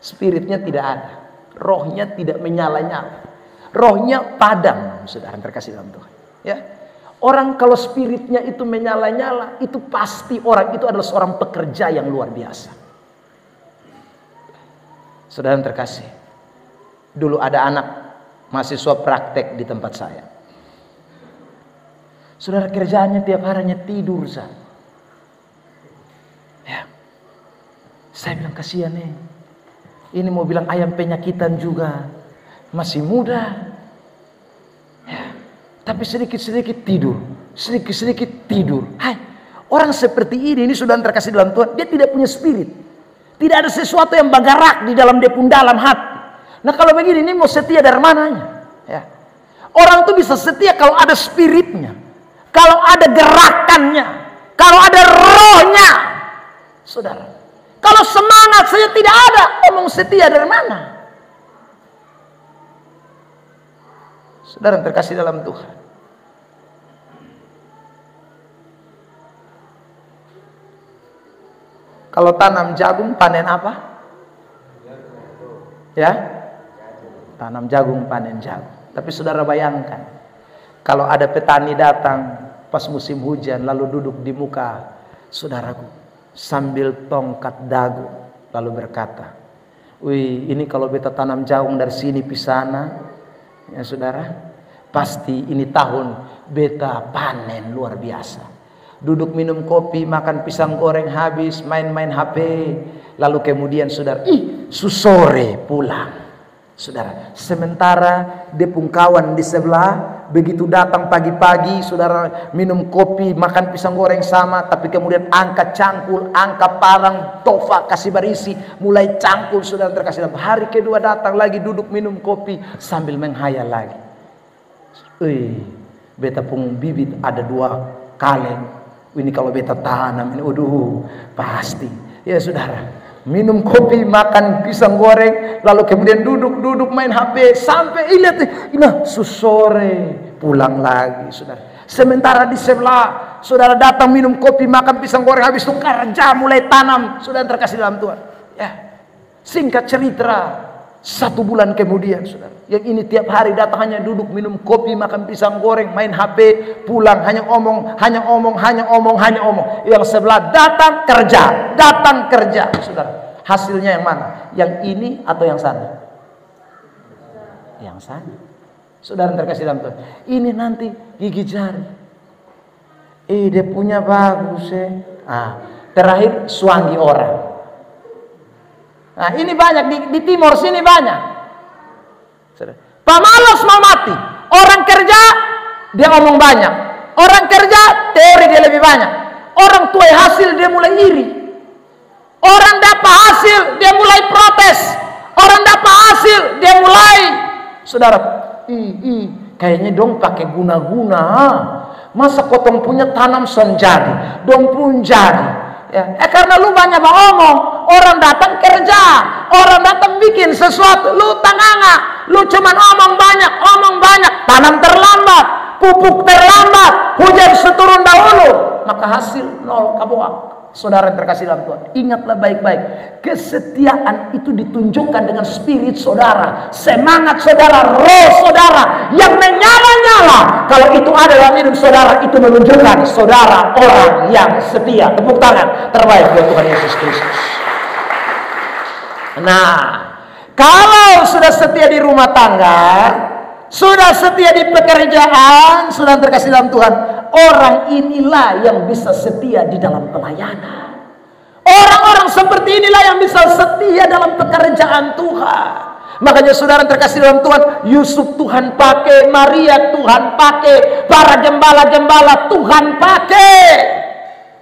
Speaker 1: Spiritnya tidak ada. Rohnya tidak menyala-nyala. Rohnya padam, saudara terkasih dalam Tuhan. Ya. Orang kalau spiritnya itu menyala-nyala, itu pasti orang itu adalah seorang pekerja yang luar biasa. Saudara terkasih, dulu ada anak mahasiswa praktek di tempat saya. Saudara, kerjaannya tiap harinya tidur saja. Ya. Saya bilang kasihan nih. Ini mau bilang ayam penyakitan juga. Masih muda. Ya. Tapi sedikit-sedikit tidur. Sedikit-sedikit tidur. Hai, orang seperti ini sudah terkasih dalam Tuhan. Dia tidak punya spirit. Tidak ada sesuatu yang bergerak di dalam dia pun dalam hati. Nah kalau begini, ini mau setia dari mananya? Ya. Orang tuh bisa setia kalau ada spiritnya. Kalau ada gerakannya. Kalau ada rohnya. Saudara, kalau semangat saya tidak ada, omong setia dari mana? Saudara yang terkasih dalam Tuhan, kalau tanam jagung panen apa? Ya, tanam jagung panen jagung. Tapi saudara bayangkan, kalau ada petani datang pas musim hujan lalu duduk di muka saudaraku sambil tongkat dagu lalu berkata, wih, ini kalau beta tanam jagung dari sini pisana, ya saudara, pasti ini tahun beta panen luar biasa. Duduk minum kopi, makan pisang goreng habis, main-main HP, lalu kemudian saudara, susore pulang. Saudara, sementara dia pun kawan di sebelah begitu datang pagi-pagi, saudara minum kopi, makan pisang goreng sama, tapi kemudian angkat cangkul, angkat parang, tofa, kasih barisi, mulai cangkul, saudara terkasih dalam. Hari kedua datang lagi duduk minum kopi sambil menghayal lagi. Beta pun bibit ada 2 kaleng. Ini kalau beta tanam ini, pasti. Ya saudara, minum kopi, makan pisang goreng, lalu kemudian duduk main HP sampai susore pulang lagi, saudara. Sementara di sebelah, saudara datang minum kopi, makan pisang goreng, habis itu kerja mulai tanam, saudara terkasih dalam Tuhan. Ya, singkat cerita, 1 bulan kemudian, saudara, yang ini tiap hari datang hanya duduk minum kopi, makan pisang goreng, main HP, pulang hanya omong. Yang sebelah datang kerja, saudara. Hasilnya yang mana? Yang ini atau yang sana? Yang sana. Saudara terkasih dalam Tuhan, ini nanti gigi jari. Dia punya bagus terakhir suangi orang. Nah, ini banyak di timur sini banyak. Pemalas mau mati. Orang kerja dia ngomong banyak. Orang kerja teori dia lebih banyak. Orang tuai hasil dia mulai iri. Orang dapat hasil dia mulai protes. Orang dapat hasil dia mulai, saudara, kayaknya dong pakai guna-guna. Masa kotong punya tanam son jadi, dong pun jadi. Ya, karena lu banyak ngomong. Orang datang kerja, orang datang bikin sesuatu, lu tanganga, lu cuman omong banyak, tanam terlambat, pupuk terlambat, hujan seturun dahulu, maka hasil nol kaboak. Saudara yang terkasih dalam Tuhan, ingatlah baik-baik, kesetiaan itu ditunjukkan dengan spirit saudara, semangat saudara, roh saudara yang menyala-nyala. Kalau itu ada dalam hidup saudara, itu menunjukkan saudara orang yang setia. Tepuk tangan terbaik buat Tuhan Yesus Kristus. Nah, kalau sudah setia di rumah tangga, sudah setia di pekerjaan, sudah terkasih dalam Tuhan, orang inilah yang bisa setia di dalam pelayanan. Orang-orang seperti inilah yang bisa setia dalam pekerjaan Tuhan. Makanya saudara terkasih dalam Tuhan, Yusuf Tuhan pakai, Maria Tuhan pakai, para gembala-gembala Tuhan pakai.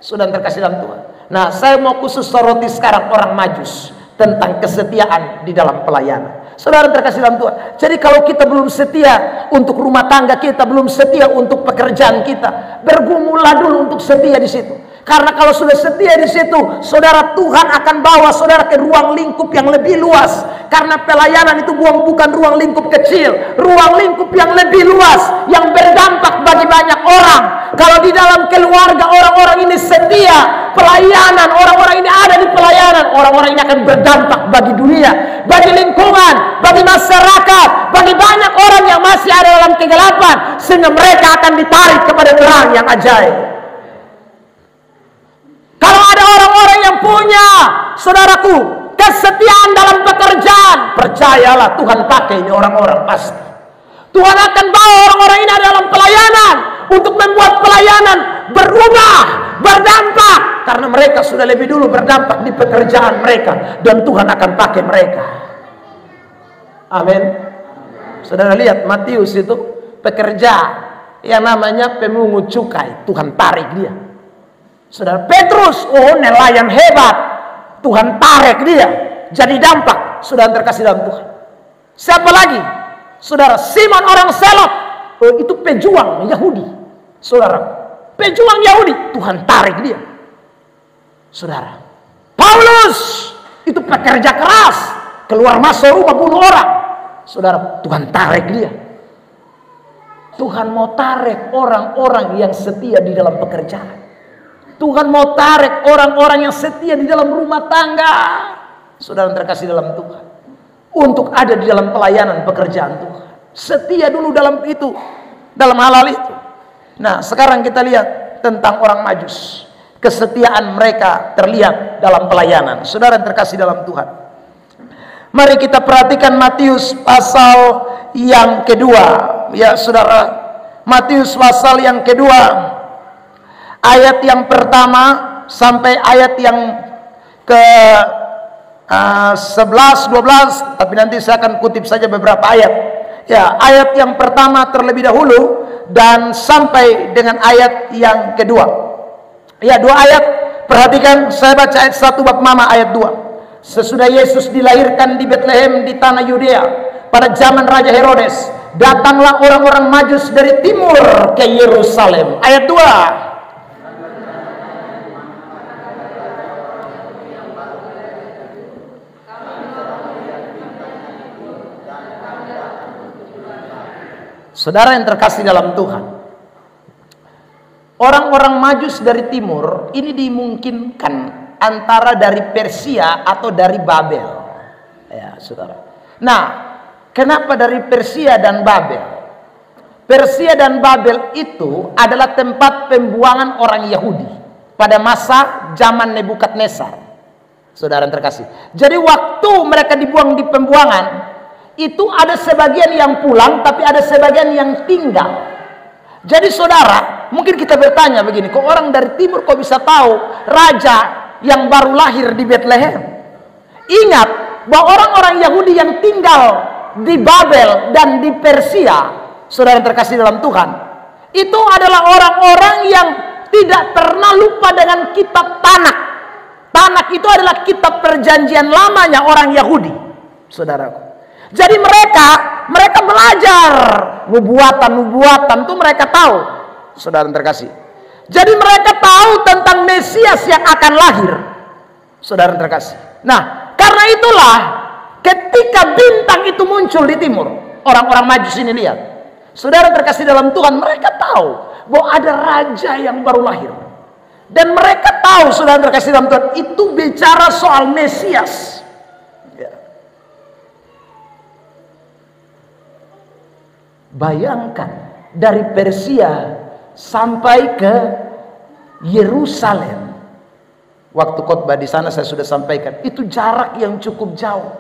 Speaker 1: Saudara terkasih dalam Tuhan. Nah, saya mau khusus soroti sekarang orang Majus tentang kesetiaan di dalam pelayanan. Saudara terkasih dalam Tuhan. Jadi kalau kita belum setia untuk rumah tangga kita, belum setia untuk pekerjaan kita, bergumullah dulu untuk setia di situ. Karena kalau sudah setia di situ, saudara, Tuhan akan bawa saudara ke ruang lingkup yang lebih luas. Karena pelayanan itu bukan ruang lingkup kecil, ruang lingkup yang lebih luas, yang berdampak bagi banyak orang. Kalau di dalam keluarga orang-orang ini setia, pelayanan, orang-orang ini ada di pelayanan, orang-orang ini akan berdampak bagi dunia, bagi lingkungan, bagi masyarakat, bagi banyak orang yang masih ada dalam kegelapan, sehingga mereka akan ditarik kepada terang yang ajaib. Kalau ada orang-orang yang punya, saudaraku, kesetiaan dalam pekerjaan, percayalah Tuhan pakai ini orang-orang pasti. Tuhan akan bawa orang-orang ini dalam pelayanan untuk membuat pelayanan berubah, berdampak, karena mereka sudah lebih dulu berdampak di pekerjaan mereka, dan Tuhan akan pakai mereka. Amin. Saudara lihat Matius itu pekerja yang namanya pemungut cukai, Tuhan tarik dia. Saudara Petrus, nelayan hebat, Tuhan tarik dia, jadi dampak. Saudara terkasih dalam Tuhan. Siapa lagi? Saudara Simon orang Selot, itu pejuang Yahudi. Saudara, pejuang Yahudi, Tuhan tarik dia. Saudara Paulus, itu pekerja keras, keluar masuk rumah bunuh orang. Saudara, Tuhan tarik dia. Tuhan mau tarik orang-orang yang setia di dalam pekerjaan. Tuhan mau tarik orang-orang yang setia di dalam rumah tangga. Saudara terkasih dalam Tuhan, untuk ada di dalam pelayanan pekerjaan Tuhan. Setia dulu dalam itu, dalam hal itu. Nah, sekarang kita lihat tentang orang Majus. Kesetiaan mereka terlihat dalam pelayanan. Saudara terkasih dalam Tuhan, mari kita perhatikan Matius pasal yang kedua. Ya saudara, Matius pasal yang kedua, ayat yang pertama sampai ayat yang ke 11, 12, tapi nanti saya akan kutip saja beberapa ayat. Ya, ayat yang pertama terlebih dahulu dan sampai dengan ayat yang kedua. Ya, dua ayat. Perhatikan, saya baca ayat 1 bab mama ayat 2. Sesudah Yesus dilahirkan di Betlehem di tanah Yudea pada zaman Raja Herodes, datanglah orang-orang Majus dari timur ke Yerusalem. Ayat 2. Saudara yang terkasih dalam Tuhan, orang-orang Majus dari timur ini dimungkinkan antara dari Persia atau dari Babel. Ya, saudara. Nah, kenapa dari Persia dan Babel? Persia dan Babel itu adalah tempat pembuangan orang Yahudi pada masa zaman Nebukadnezar. Saudara yang terkasih. Jadi waktu mereka dibuang di pembuangan, itu ada sebagian yang pulang, tapi ada sebagian yang tinggal. Jadi saudara, mungkin kita bertanya begini, kok orang dari timur kok bisa tahu raja yang baru lahir di Bethlehem? Ingat bahwa orang-orang Yahudi yang tinggal di Babel dan di Persia, saudara yang terkasih dalam Tuhan, itu adalah orang-orang yang tidak pernah lupa dengan kitab Tanakh. Tanakh itu adalah kitab perjanjian lamanya orang Yahudi, saudaraku. Jadi mereka belajar nubuatan itu mereka tahu, saudara yang terkasih. Jadi mereka tahu tentang Mesias yang akan lahir, saudara yang terkasih. Nah, karena itulah ketika bintang itu muncul di timur, orang-orang Majus ini lihat, saudara yang terkasih dalam Tuhan, mereka tahu bahwa ada raja yang baru lahir. Dan mereka tahu, saudara terkasih dalam Tuhan, itu bicara soal Mesias. Ya. Bayangkan dari Persia sampai ke Yerusalem. Waktu khotbah di sana saya sudah sampaikan, itu jarak yang cukup jauh,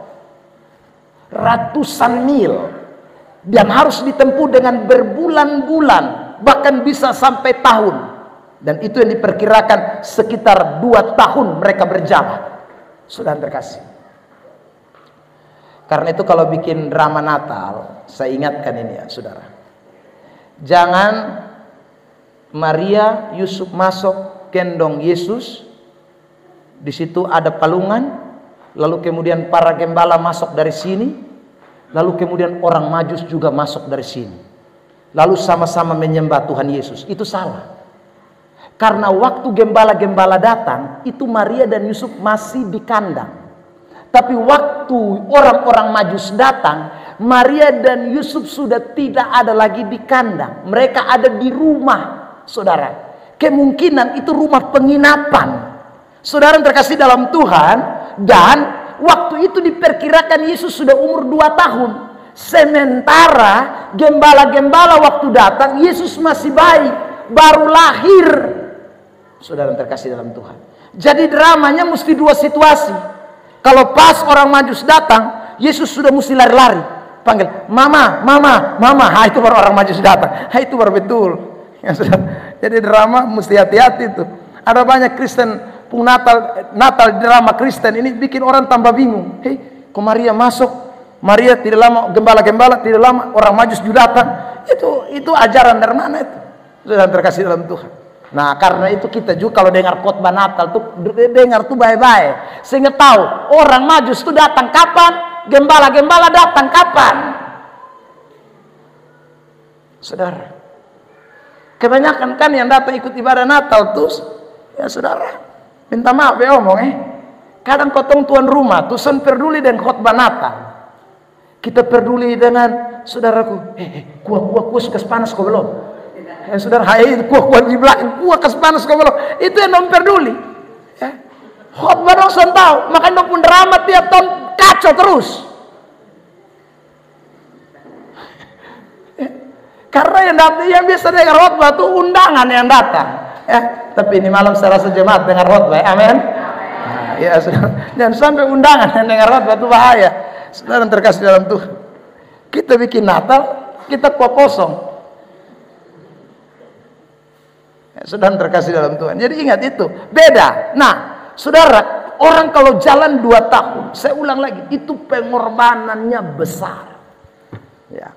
Speaker 1: ratusan mil, dan harus ditempuh dengan berbulan-bulan, bahkan bisa sampai tahun. Dan itu yang diperkirakan sekitar 2 tahun mereka berjalan, saudara terkasih. Karena itu kalau bikin drama Natal, saya ingatkan ini ya saudara, jangan Maria Yusuf masuk gendong Yesus, di situ ada palungan, lalu kemudian para gembala masuk dari sini, lalu kemudian orang Majus juga masuk dari sini, lalu sama-sama menyembah Tuhan Yesus. Itu salah. Karena waktu gembala-gembala datang, itu Maria dan Yusuf masih di kandang. Tapi waktu orang-orang Majus datang, Maria dan Yusuf sudah tidak ada lagi di kandang. Mereka ada di rumah, saudara. Kemungkinan itu rumah penginapan. Saudara yang terkasih dalam Tuhan, dan waktu itu diperkirakan Yesus sudah umur 2 tahun. Sementara gembala-gembala waktu datang, Yesus masih bayi, baru lahir. Saudara yang terkasih dalam Tuhan. Jadi dramanya mesti 2 situasi. Kalau pas orang Majus datang, Yesus sudah mesti lari-lari, panggil mama, mama, mama. Ha, itu baru orang Majus datang. Ha, itu baru betul. Ya, saudara. Jadi drama mesti hati-hati itu. Ada banyak Kristen pun Natal drama Kristen ini bikin orang tambah bingung. Hei, kok Maria masuk? Maria tidak lama, gembala-gembala tidak lama, orang Majus juga datang. Itu ajaran dari mana itu? Saudara terkasih dalam Tuhan. Nah, karena itu kita juga kalau dengar khotbah Natal tuh dengar tuh baik-baik, sehingga tahu orang Majus tuh datang kapan, gembala-gembala datang kapan. Saudara, kebanyakan kan yang datang ikut ibadah Natal tuh, ya saudara, minta maaf ya omong kadang kotong tuan rumah tuh sen peduli dengan khotbah Natal. Kita peduli dengan saudaraku, kuah suka panas kok belum? Ya saudara, hai kuah di belakang, kuah panas kok belum? Itu yang dong peduli. Ya. Khotbah dong sen tahu, makanya dong pun drama tiap tahun kacau terus. Ya. Karena yang datang, yang biasa dengar khotbah tuh undangan yang datang. Ya, tapi ini malam saya rasa jemaat dengar khotbah, amin. Nah, ya saudara, jangan sampai undangan yang dengar khotbah itu bahaya. Saudara yang terkasih dalam Tuhan, kita bikin Natal, kita kuah kosong. Saudara terkasih dalam Tuhan. Jadi ingat itu, beda. Nah, saudara, orang kalau jalan 2 tahun, saya ulang lagi, itu pengorbanannya besar. Ya.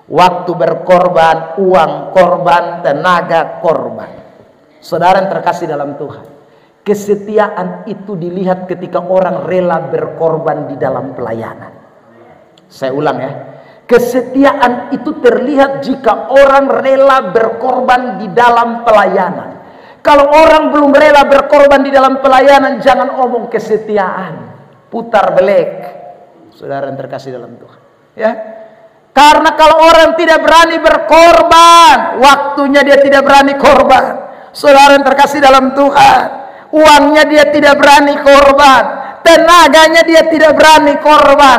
Speaker 1: Waktu berkorban, uang korban, tenaga korban. Saudara yang terkasih dalam Tuhan, kesetiaan itu dilihat ketika orang rela berkorban di dalam pelayanan. Saya ulang ya. Kesetiaan itu terlihat jika orang rela berkorban di dalam pelayanan. Kalau orang belum rela berkorban di dalam pelayanan, jangan omong kesetiaan. Putar balik. Saudara yang terkasih dalam Tuhan. Ya. Karena kalau orang tidak berani berkorban, waktunya dia tidak berani korban. Saudara yang terkasih dalam Tuhan, uangnya dia tidak berani korban, tenaganya dia tidak berani korban,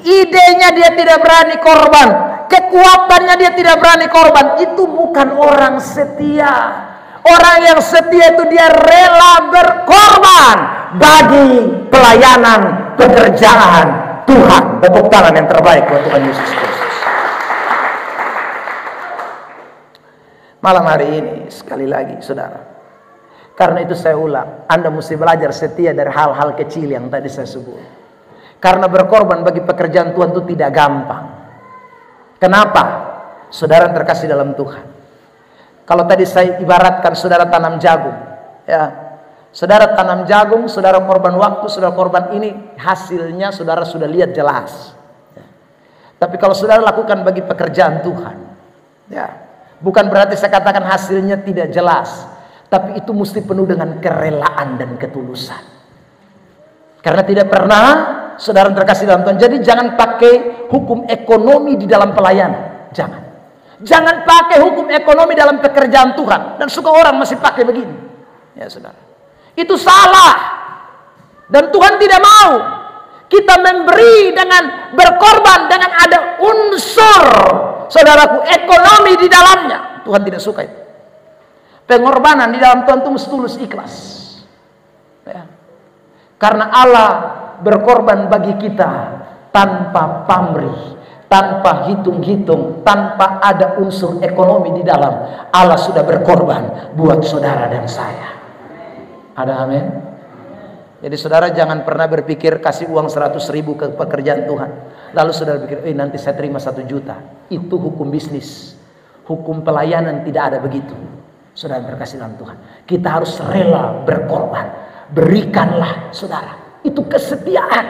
Speaker 1: idenya dia tidak berani korban, kekuatannya dia tidak berani korban. Itu bukan orang setia. Orang yang setia itu dia rela berkorban bagi pelayanan pekerjaan Tuhan. Tepuk tangan yang terbaik buat Tuhan Yesus Kristus. Malam hari ini sekali lagi saudara, karena itu saya ulang, Anda mesti belajar setia dari hal-hal kecil yang tadi saya sebut. Karena berkorban bagi pekerjaan Tuhan itu tidak gampang. Kenapa? Saudara yang terkasih dalam Tuhan, kalau tadi saya ibaratkan saudara tanam jagung, ya, saudara tanam jagung, saudara korban waktu, saudara korban ini, hasilnya saudara sudah lihat jelas. Tapi kalau saudara lakukan bagi pekerjaan Tuhan, ya, bukan berarti saya katakan hasilnya tidak jelas, tapi itu mesti penuh dengan kerelaan dan ketulusan. Karena tidak pernah saudara terkasih dalam Tuhan. Jadi jangan pakai hukum ekonomi di dalam pelayanan. Jangan pakai hukum ekonomi dalam pekerjaan Tuhan. Dan suka orang masih pakai begini. Ya saudara, itu salah. Dan Tuhan tidak mau kita memberi dengan berkorban dengan ada unsur, saudaraku, ekonomi di dalamnya. Tuhan tidak suka itu. Pengorbanan di dalam Tuhan itu mesti tulus, ikhlas, ya. Karena Allah berkorban bagi kita tanpa pamrih, tanpa hitung-hitung, tanpa ada unsur ekonomi di dalam. Allah sudah berkorban buat saudara dan saya. Ada amin? Jadi saudara jangan pernah berpikir kasih uang 100.000 ke pekerjaan Tuhan, lalu saudara pikir, nanti saya terima 1 juta. Itu hukum bisnis. Hukum pelayanan tidak ada begitu. Saudara berkasih dalam Tuhan, kita harus rela berkorban. Berikanlah saudara. Itu kesetiaan.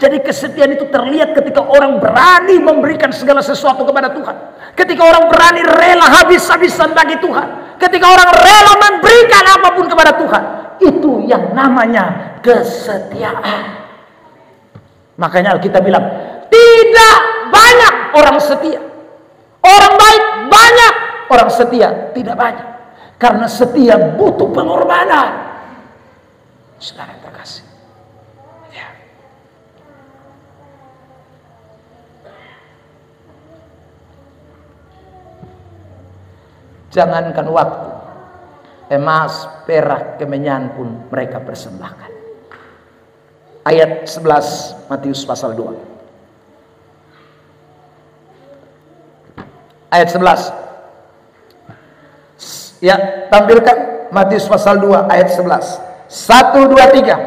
Speaker 1: Jadi kesetiaan itu terlihat ketika orang berani memberikan segala sesuatu kepada Tuhan. Ketika orang berani rela habis-habisan bagi Tuhan. Ketika orang rela memberikan apapun kepada Tuhan. Itu yang namanya kesetiaan. Makanya Alkitab bilang, tidak banyak orang setia. Orang baik banyak, orang setia tidak banyak. Karena setia butuh pengorbanan. Saudara terkasih, ya. Jangankan waktu, emas, perak, kemenyan pun mereka persembahkan. Ayat 11 Matius pasal 2. Ayat 11. Ya, tampilkan Matius pasal 2 ayat 11. 1, 2, 3.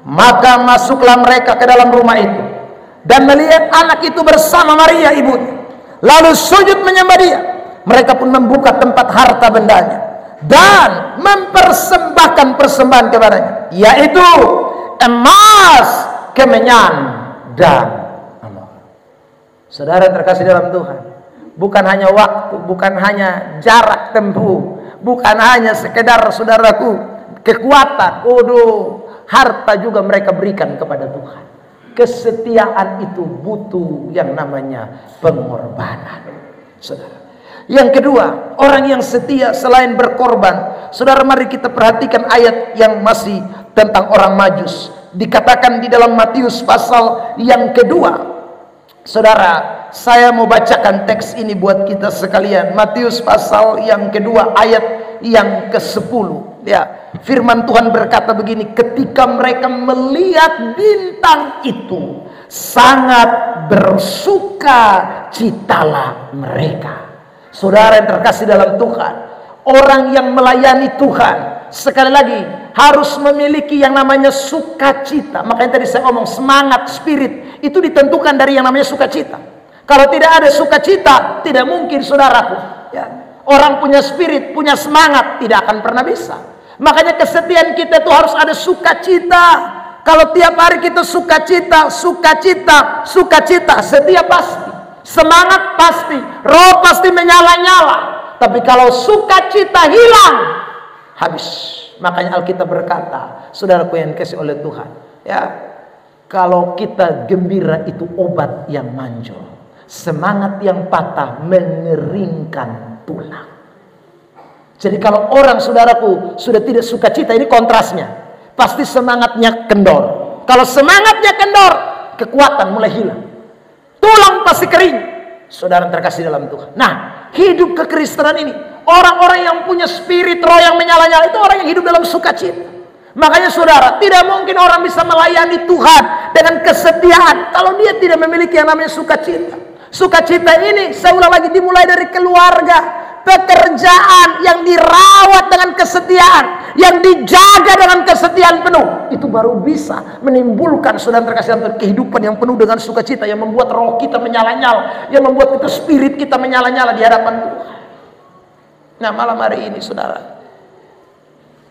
Speaker 1: Maka masuklah mereka ke dalam rumah itu dan melihat anak itu bersama Maria ibunya, lalu sujud menyembah dia. Mereka pun membuka tempat harta bendanya dan mempersembahkan persembahan kepadanya, yaitu emas, kemenyan, dan amal. Saudara terkasih dalam Tuhan, bukan hanya waktu, bukan hanya jarak tempuh, bukan hanya sekedar saudaraku kekuatan, harta juga mereka berikan kepada Tuhan. Kesetiaan itu butuh yang namanya pengorbanan, saudara. Yang kedua, orang yang setia selain berkorban, saudara, mari kita perhatikan ayat yang masih tentang orang Majus. Dikatakan di dalam Matius pasal yang kedua. Saudara, saya mau bacakan teks ini buat kita sekalian. Matius pasal yang kedua ayat yang ke-10. Ya, firman Tuhan berkata begini, ketika mereka melihat bintang itu, sangat bersukacitalah mereka. Saudara yang terkasih dalam Tuhan, orang yang melayani Tuhan, sekali lagi, harus memiliki yang namanya sukacita. Makanya tadi saya ngomong, semangat, spirit, itu ditentukan dari yang namanya sukacita. Kalau tidak ada sukacita, tidak mungkin saudaraku, ya. Orang punya spirit, punya semangat, tidak akan pernah bisa. Makanya kesetiaan kita itu harus ada sukacita. Kalau tiap hari kita sukacita, setia pasti, semangat pasti, roh pasti menyala-nyala. Tapi kalau sukacita hilang, habis. Makanya Alkitab berkata, saudaraku yang dikasihi oleh Tuhan, ya, kalau kita gembira itu obat yang manjur, semangat yang patah mengeringkan tulang. Jadi kalau orang saudaraku sudah tidak sukacita, ini kontrasnya, pasti semangatnya kendor. Kalau semangatnya kendor, kekuatan mulai hilang, tulang pasti kering. Saudara terkasih dalam Tuhan. Nah, hidup kekristenan ini, orang-orang yang punya spirit roh yang menyala-nyala, itu orang yang hidup dalam sukacita. Makanya saudara, tidak mungkin orang bisa melayani Tuhan dengan kesetiaan kalau dia tidak memiliki yang namanya sukacita. Sukacita ini, saya ulang lagi, dimulai dari keluarga. pekerjaan yang dirawat dengan kesetiaan, yang dijaga dengan kesetiaan penuh, itu baru bisa menimbulkan, saudara terkasih dalam Tuhan, kehidupan yang penuh dengan sukacita, yang membuat roh kita menyala-nyala, yang membuat kita spirit kita menyala-nyala di hadapan Tuhan. Nah, malam hari ini saudara,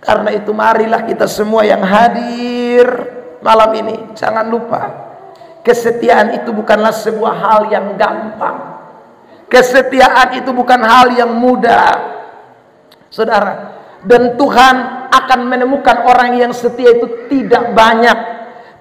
Speaker 1: karena itu marilah kita semua yang hadir malam ini, jangan lupa, kesetiaan itu bukanlah sebuah hal yang gampang. Kesetiaan itu bukan hal yang mudah, saudara. Dan Tuhan akan menemukan orang yang setia itu tidak banyak.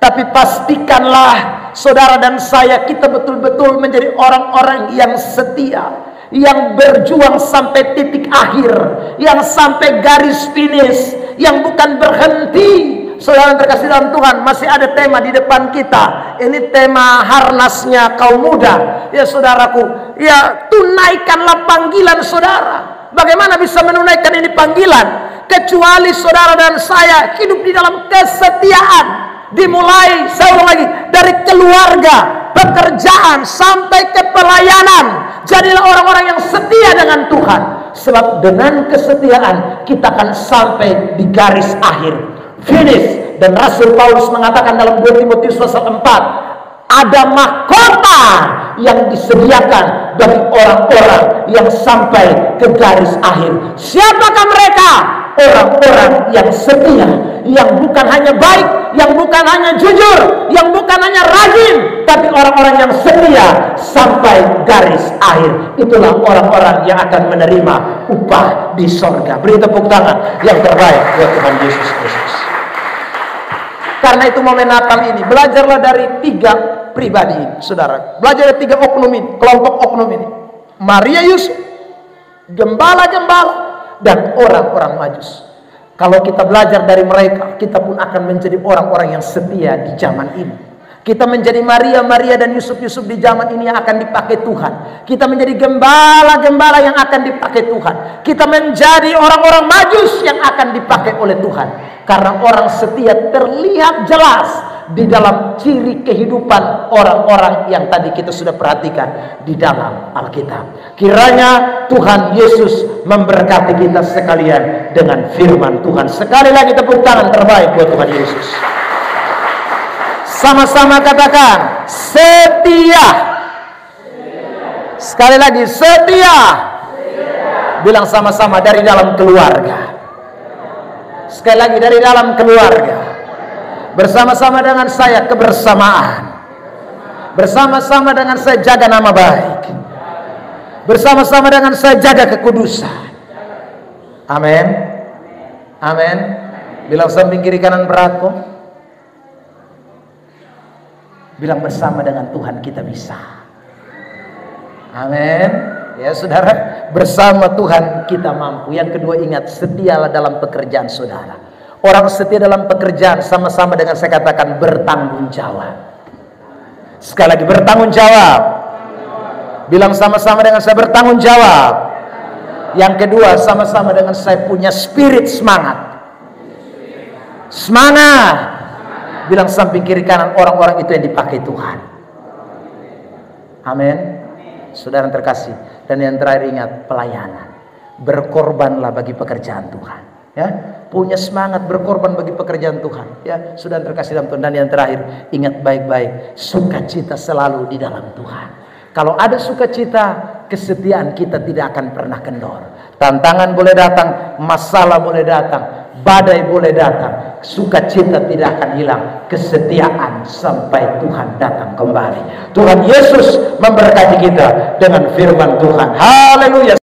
Speaker 1: Tapi pastikanlah saudara dan saya, kita betul-betul menjadi orang-orang yang setia, yang berjuang sampai titik akhir, yang sampai garis finish, yang bukan berhenti. Saudara terkasih dalam Tuhan, masih ada tema di depan kita. Ini tema harnasnya kaum muda. Ya saudaraku, ya tunaikanlah panggilan saudara. Bagaimana bisa menunaikan ini panggilan? Kecuali saudara dan saya hidup di dalam kesetiaan. Dimulai, saya ulang lagi, dari keluarga, pekerjaan, sampai ke pelayanan. Jadilah orang-orang yang setia dengan Tuhan. Sebab dengan kesetiaan kita akan sampai di garis akhir, finish. Dan Rasul Paulus mengatakan dalam 2 Timotius pasal 4, ada mahkota yang disediakan bagi orang-orang yang sampai ke garis akhir. Siapakah mereka? Orang-orang yang setia, yang bukan hanya baik, yang bukan hanya jujur, yang bukan hanya rajin, tapi orang-orang yang setia sampai garis akhir. Itulah orang-orang yang akan menerima upah di sorga. Beri tepuk tangan yang terbaik buat Tuhan Yesus Kristus. Karena itu momen Natal ini, belajarlah dari 3 pribadi ini, saudara. Belajar dari 3 oknum ini, kelompok oknum ini. Maria Yusuf, gembala-gembala, dan orang-orang Majus. Kalau kita belajar dari mereka, kita pun akan menjadi orang-orang yang setia di zaman ini. Kita menjadi Maria dan Yusuf di zaman ini yang akan dipakai Tuhan. Kita menjadi gembala-gembala yang akan dipakai Tuhan. Kita menjadi orang-orang Majus yang akan dipakai oleh Tuhan. Karena orang setia terlihat jelas di dalam ciri kehidupan orang-orang yang tadi kita sudah perhatikan di dalam Alkitab. Kiranya Tuhan Yesus memberkati kita sekalian dengan firman Tuhan. Sekali lagi tepuk tangan terbaik buat Tuhan Yesus. Sama-sama katakan setia. Sekali lagi setia. Bilang sama-sama, dari dalam keluarga. Sekali lagi, dari dalam keluarga. Bersama-sama dengan saya kebersamaan. Bersama-sama dengan saya jaga nama baik. Bersama-sama dengan saya jaga kekudusan. Amin. Amin. Bilang samping kiri kanan beratku. Bilang bersama dengan Tuhan kita bisa. Amin. Ya saudara, bersama Tuhan kita mampu. Yang kedua, ingat, setialah dalam pekerjaan saudara. Orang setia dalam pekerjaan sama-sama dengan saya katakan bertanggung jawab. Sekali lagi, bertanggung jawab. Bilang sama-sama dengan saya bertanggung jawab. Yang kedua, sama-sama dengan saya punya spirit semangat. Semangat. Bilang samping kiri kanan, orang-orang itu yang dipakai Tuhan. Amin. Saudara yang terkasih. Dan yang terakhir, ingat, pelayanan. Berkorbanlah bagi pekerjaan Tuhan. Ya, punya semangat berkorban bagi pekerjaan Tuhan. Ya, saudara terkasih dalam Tuhan. Dan yang terakhir, ingat baik-baik, sukacita selalu di dalam Tuhan. Kalau ada sukacita, kesetiaan kita tidak akan pernah kendor. Tantangan boleh datang, masalah boleh datang, badai boleh datang, sukacita tidak akan hilang, kesetiaan sampai Tuhan datang kembali. Tuhan Yesus memberkati kita dengan firman Tuhan. Haleluya.